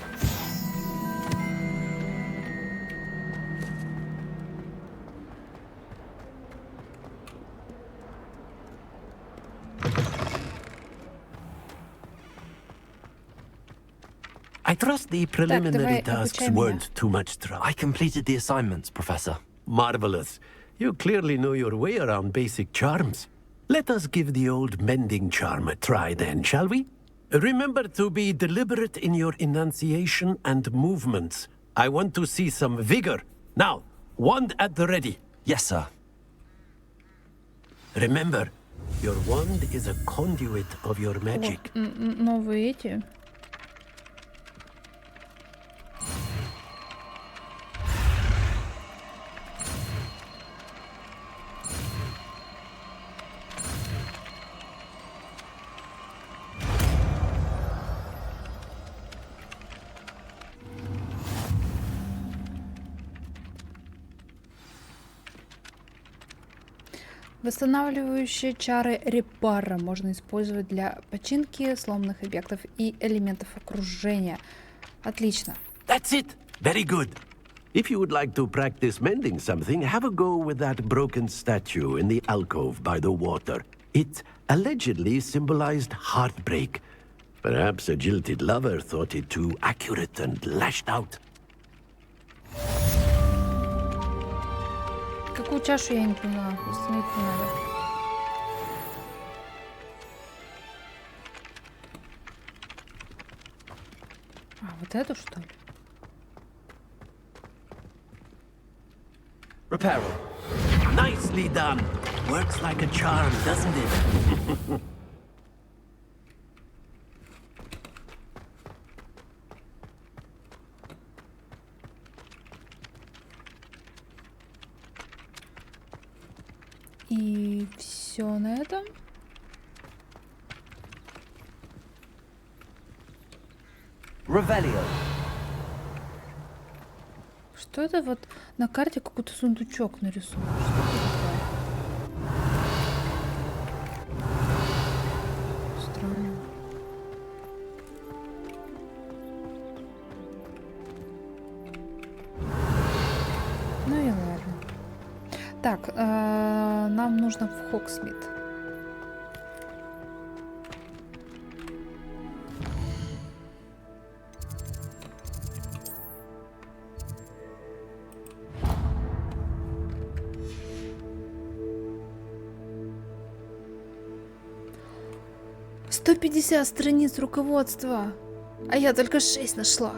I trust the preliminary tasks weren't too much trouble.
I completed the assignments, Professor.
Marvelous. You clearly know your way around basic charms. Let us give the old mending charm a try then, shall we? Remember to be deliberate in your enunciation and movements. I want to see some vigor. Now, wand at the ready.
Yes, sir.
Remember, your wand is a conduit of your magic.
Новые эти. Восстанавливающие чары репара можно использовать для починки сломанных объектов и элементов окружения. Отлично.
That's it. Very good. If you would like to practice mending something, have a go with that broken statue in the alcove by the water. It allegedly symbolized heartbreak. Perhaps a jilted lover thought it too accurate and lashed out.
Какую чашу я не поняла? Установить не надо. А, вот эту, что ли?
Reparo. Nicely done. Works like a charm, doesn't it?
И все на этом.
Revelio.
Что это вот на карте какой-то сундучок нарисован? Что это такое? Странно. Ну и ладно. Так, нам нужно в Хогсмит. — 150 страниц руководства, а я только 6 нашла.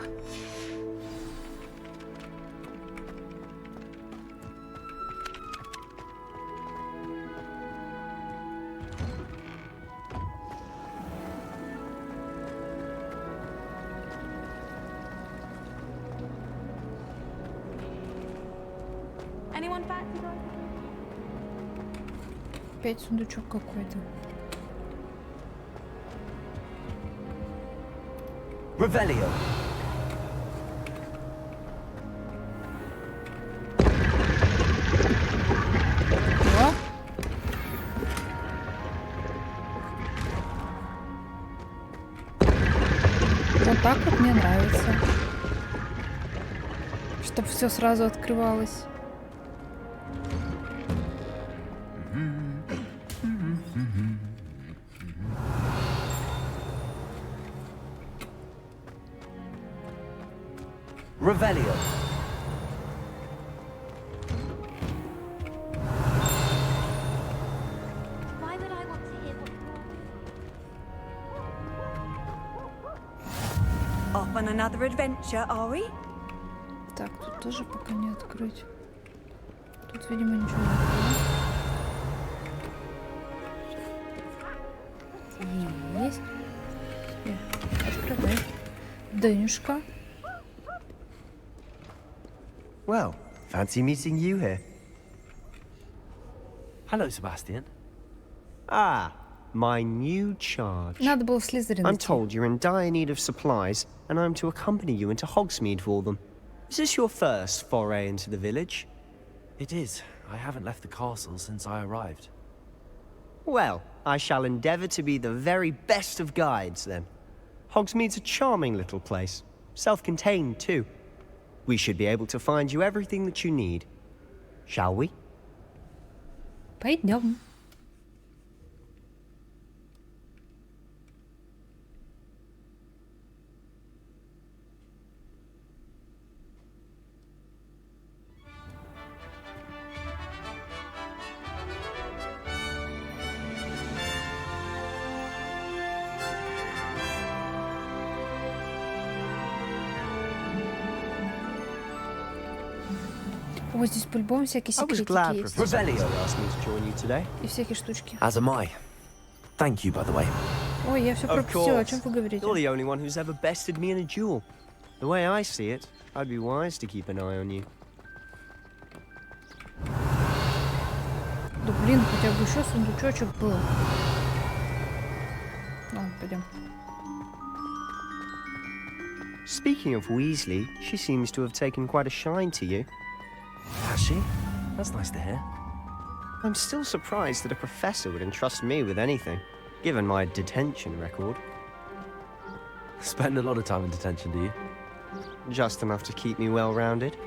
Опять сундучок какой-то.
Revelio.
О! Вот так вот мне нравится. Чтоб все сразу открывалось.
Revelio.
Why would I want to hear what...
Off on another adventure, are we?
Так, тут тоже пока не открыть. Тут, видимо, ничего не открыть. Есть. Открывай. Денюшка.
Well, fancy meeting you here.
Hello, Sebastian.
Ah, my new charge.
Надо было в Слизерин
I'm
идти.
told you're in dire need of supplies, and I'm to accompany you into Hogsmeade for them. Is this your first foray into the village?
It is. I haven't left the castle since I arrived.
Well, I shall endeavour to be the very best of guides, then. Hogsmeade's a charming little place. Self-contained, too. We should be able to find you everything that you need. Shall we?
Пойдем. О, здесь по-любому всякие
I was
секретики
glad
есть.
Professor asked me to join you today.
И всякие штучки.
As am I. Thank you, by the way.
Ой, я все
Of
пропустила. О
course.
чем вы говорите?
You're the only one who's ever bested me in a duel. The way I see it, I'd be wise to keep an eye on you.
Да блин, хотя бы еще сундучочек был. Ладно, пойдем.
Speaking of Weasley, she seems to have taken quite a shine to you.
Has she? That's nice to hear.
I'm still surprised that a professor would entrust me with anything, given my detention record.
Spend a lot of time in detention, do you?
Just enough to keep me well-rounded.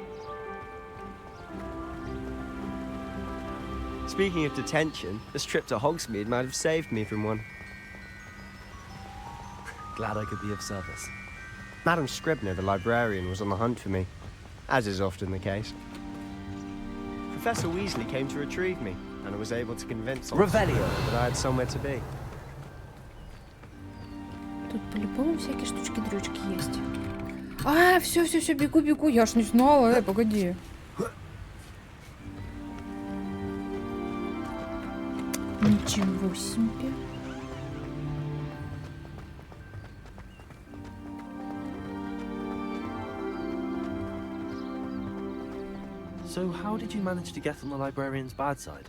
Speaking of detention, this trip to Hogsmeade might have saved me from one.
Glad I could be of service.
Madam Scribner, the librarian, was on the hunt for me, as is often the case. Professor Weasley came to retrieve me, and I was able to convince
Revelio
that I had somewhere to be.
Тут по-любому всякие штучки-дрючки есть. А, все, бегу, я ж не знала, погоди. Ничего себе.
So how did you manage to get on the librarian's bad side?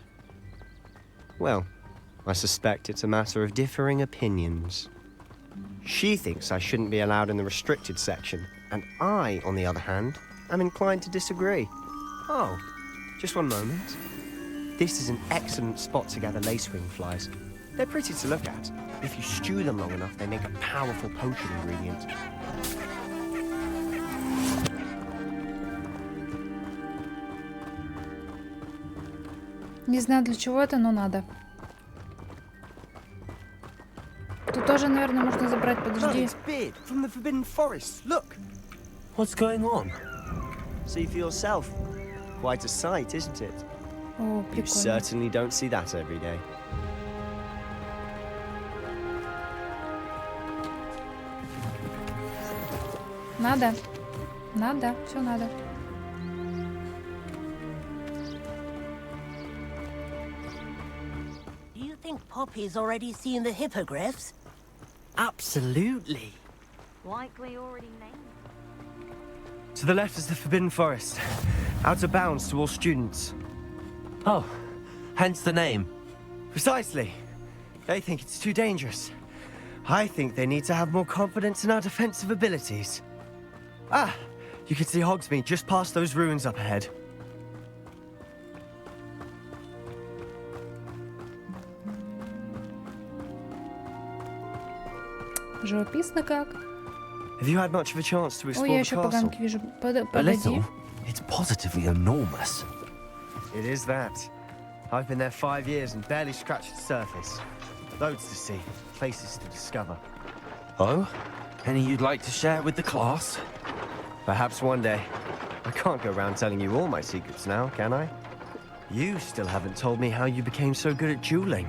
Well, I suspect it's a matter of differing opinions. She thinks I shouldn't be allowed in the restricted section, and I, on the other hand, am inclined to disagree. Oh, just one moment. This is an excellent spot to gather lacewing flies. They're pretty to look at. If you stew them long enough, they make a powerful potion ingredient.
Не знаю, для чего это, но надо. Тут тоже, наверное, можно забрать, подожди.
It's Beard from the Forbidden Forest. Look.
What's going on?
See for yourself. Quite a sight, isn't it?
О,
You
прикольно.
certainly don't see that every day.
Надо. Надо, все надо.
Do you think Poppy's already seen the hippogriffs?
Absolutely.
Likely already named.
To the left is the Forbidden Forest. Out of bounds to all students.
Oh, hence the name.
Precisely. They think it's too dangerous. I think they need to have more confidence in our defensive abilities. Ah, you can see Hogsmeade just past those ruins up ahead.
Живописно как.
Have you had much of a chance to
Ой,
explore
я
the
еще
castle?
поганки вижу.
A
Погоди.
little? It's positively enormous.
It is that. I've been there 5 years and barely scratched the surface. Loads to see, places to discover.
Oh? Any you'd like to share with the class?
Perhaps one day. I can't go around telling you all my secrets now, can I? You still haven't told me how you became so good at dueling.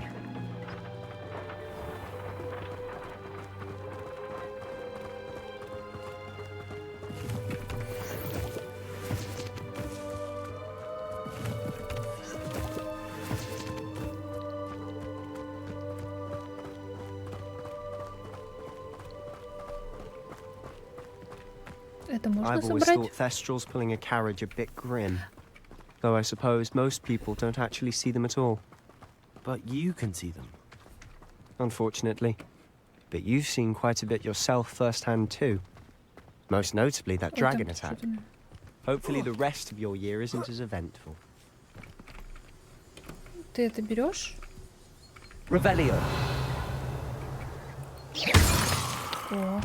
Это можно
I've always
собрать?
thought Thestrals pulling a carriage a bit grim. Though I suppose most people don't actually see them at all.
But you can see them.
Unfortunately. But you've seen quite a bit yourself firsthand too. Most notably that dragon attack. Hopefully the rest of your year isn't as eventful.
Ты это берешь?
Revelio.
О.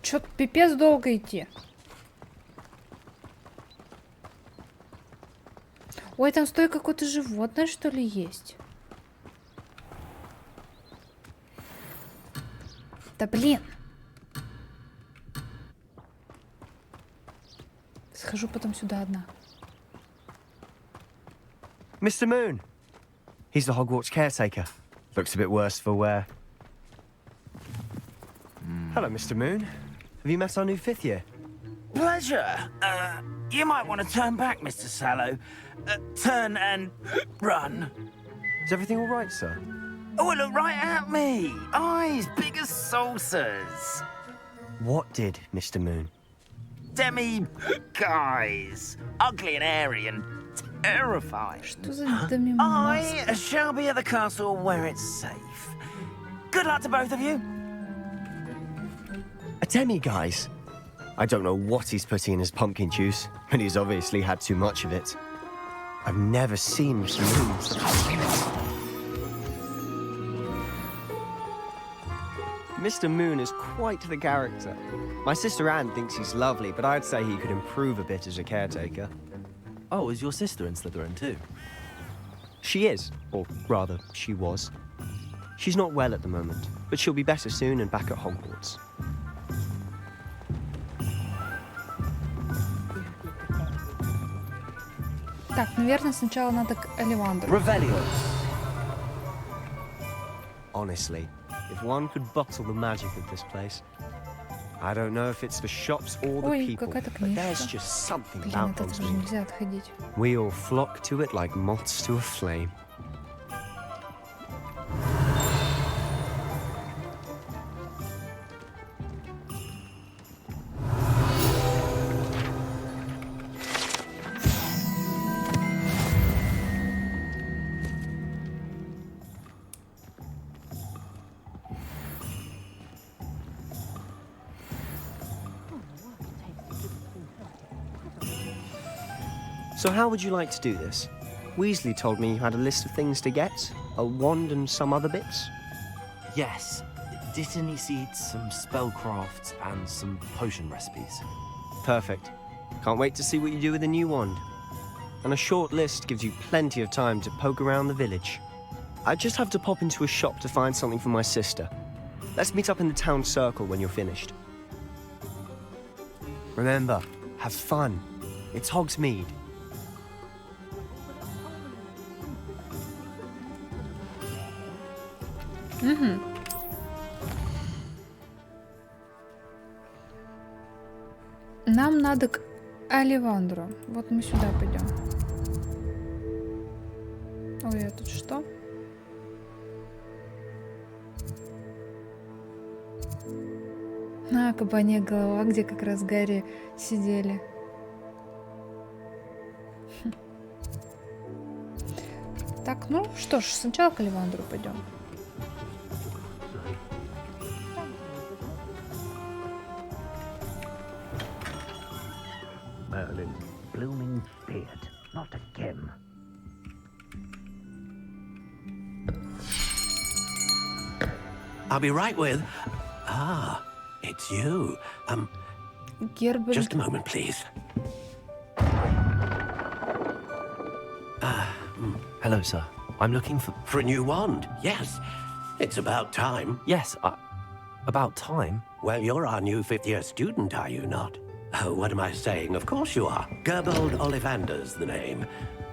Чё-то пипец долго идти. Ой, там стой какое-то животное, что ли, есть? Да блин. Схожу потом сюда одна.
Mr. Moon! He's the Hogwarts caretaker. Looks a bit worse for wear. Hello, Mr. Moon. Have you met our new 5th year?
Pleasure. You might want to turn back, Mr. Sallow. Turn and run.
Is everything all right, sir?
Oh, look right at me. Eyes big as saucers.
What did, Mr. Moon?
Demi guys. Ugly and hairy and terrified.
Что за домимаска?
I shall be at the castle where it's safe. Good luck to both of you.
A demi-guise? I don't know what he's putting in his pumpkin juice, but he's obviously had too much of it. I've never seen Mr. Moon such a spirit. Mr. Moon is quite the character. My sister Anne thinks he's lovely, but I'd say he could improve a bit as a caretaker.
Oh, is your sister in Slytherin too?
She is, or rather, she was. She's not well at the moment, but she'll be better soon and back at Hogwarts.
Так, наверное, сначала надо к Оливандру.
Revelio.
Honestly, if one could bottle the magic of this place, I don't know if it's the shops or the
Ой,
people,
какая-то
but there's
книжка.
just something
Блин,
about
от этого же
Hogsmeade.
нельзя отходить.
We all flock to it like moths to a flame. So how would you like to do this? Weasley told me you had a list of things to get, a wand and some other bits.
Yes. Dittany seeds, some spellcrafts, and some potion recipes.
Perfect. Can't wait to see what you do with the new wand. And a short list gives you plenty of time to poke around the village. I just have to pop into a shop to find something for my sister. Let's meet up in the town circle when you're finished. Remember, have fun. It's Hogsmeade.
Угу. Нам надо к Оливандру. Вот мы сюда пойдем. Ой, а тут что? На кабане голова, где как раз Гарри сидели. Так, ну что ж, сначала к Оливандру пойдем.
Merlin's blooming beard, not again.
I'll be right with... Ah, it's you.
Герберт.
Just a moment, please.
Hello, sir. I'm looking for...
For a new wand, yes. It's about time.
Yes, about time?
Well, you're our new fifth-year student, are you not? Oh, what am I saying? Of course you are. Gerbold Ollivander's the name.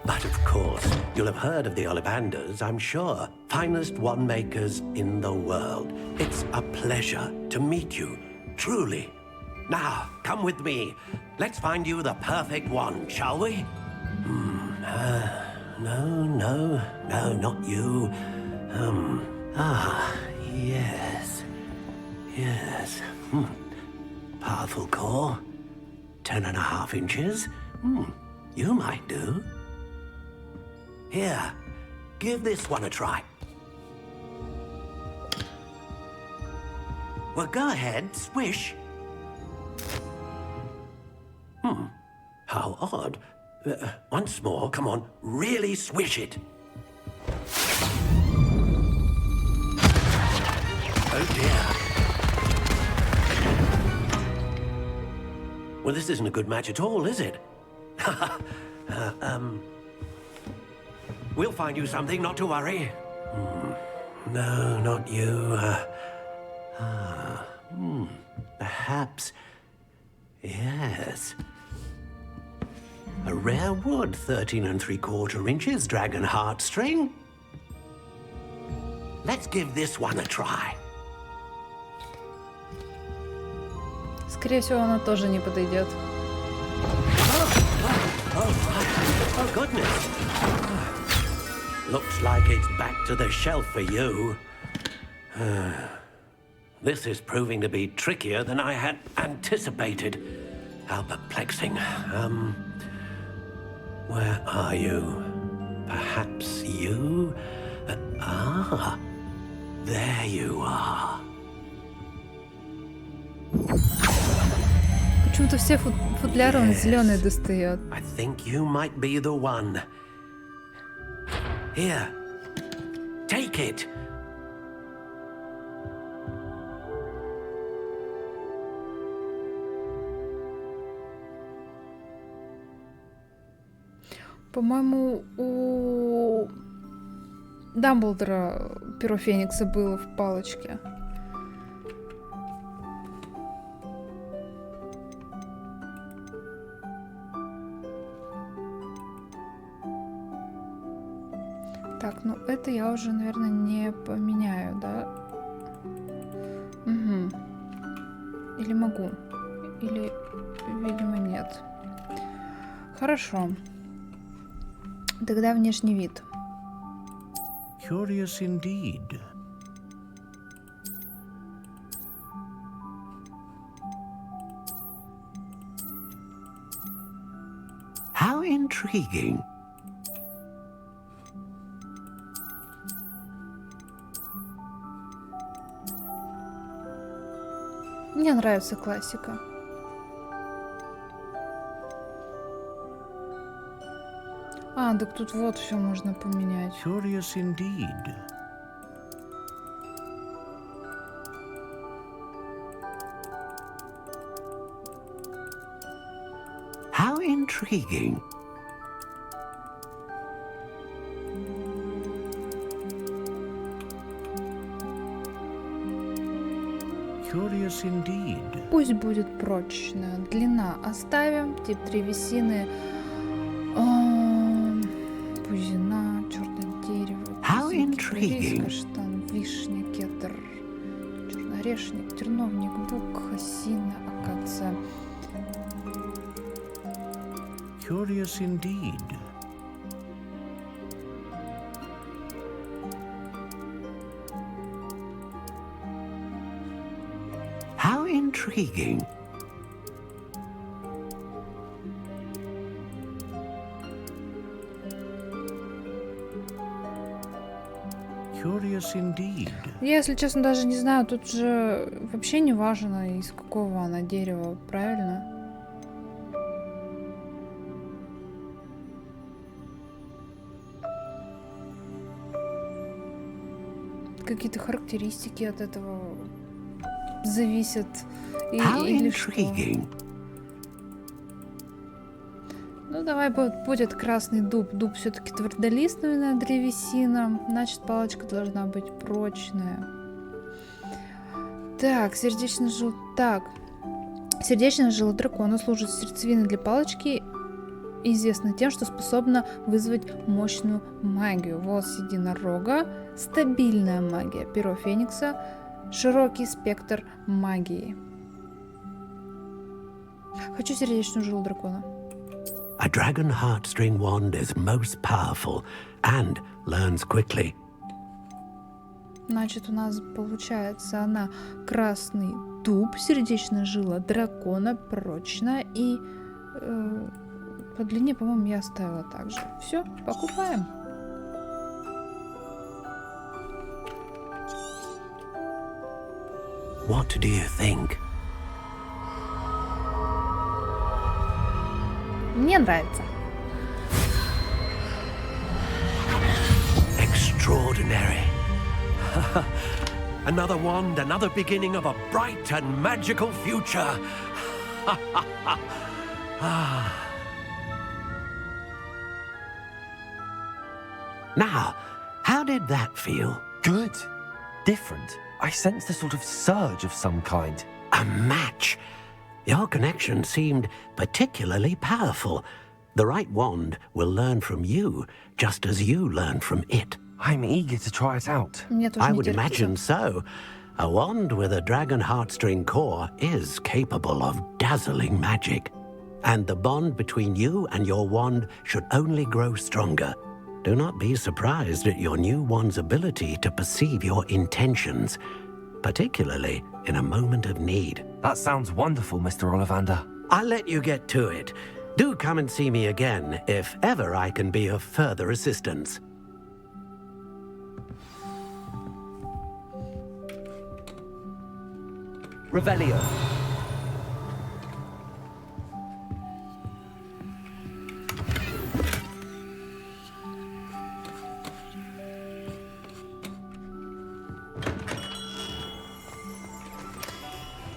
But of course, you'll have heard of the Ollivanders, I'm sure. Finest wand makers in the world. It's a pleasure to meet you, truly. Now, come with me. Let's find you the perfect wand, shall we? No, not you. Yes. Yes. Powerful core. 10.5 inches. You might do. Here, give this one a try. Well, go ahead, swish. How odd. Once more, come on, really swish it. Oh dear. Well, this isn't a good match at all, is it? We'll find you something, not to worry. No, not you. Perhaps. Yes. A rare wood, 13 3/4 inches, dragon heartstring. Let's give this one a try.
Скорее всего, она тоже не подойдет.
Oh, goodness. Looks like it's back to the shelf for you. This is proving to be trickier than I had anticipated. How perplexing. Where are you? Perhaps you? There you are.
Почему-то все футляры он зеленый достает.
I think you might be the one. Here, take it.
По-моему, у Дамблдора перо Феникса было в палочке. Так, ну это я уже, наверное, не поменяю, да? Угу. Или могу? Или, видимо, нет. Хорошо. Тогда внешний вид.
Curious indeed.
How intriguing.
Мне нравится классика. А, так тут вот все можно поменять.
Curious indeed.
How intriguing.
Curious indeed.
Пусть будет прочная. Длина оставим. Тип древесины. Бузина, черное дерево.
How intriguing.
Каштан, вишня, кедр, черный орешник, терновник, бук, осина, акация.
Curious indeed.
How intriguing.
Curious indeed.
Я, если честно, даже не знаю, тут же вообще не важно, из какого она дерева, правильно? Какие-то характеристики от этого зависят. Или что? Ну, давай будет красный дуб. Дуб все-таки твердолистная древесина. Значит, палочка должна быть прочная. Так, сердечная жила дракона служит сердцевиной для палочки. Известна тем, что способна вызвать мощную магию. Волос единорога, стабильная магия. Перо Феникса, широкий спектр магии. Хочу сердечную жилу дракона.
A dragon heartstring wand is most powerful and learns quickly.
Значит, у нас получается она красный дуб, сердечная жила дракона, прочная и по длине, по-моему, я оставила так же. Все, покупаем.
What do you think?
Мне нравится.
Extraordinary. Another wand, another beginning of a bright and magical future. Now, how did that feel?
Good. Different. I sensed a sort of surge of some kind.
A match. Your connection seemed particularly powerful. The right wand will learn from you, just as you learn from it.
I'm eager to try it out.
I would imagine so. A wand with a dragon heartstring core is capable of dazzling magic. And the bond between you and your wand should only grow stronger. Do not be surprised at your new wand's ability to perceive your intentions, particularly in a moment of need.
That sounds wonderful, Mr. Ollivander.
I'll let you get to it. Do come and see me again if ever I can be of further assistance.
Revelio.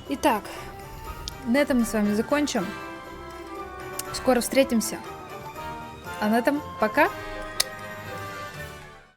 Итак, на этом мы с вами закончим. Скоро встретимся. А на этом пока.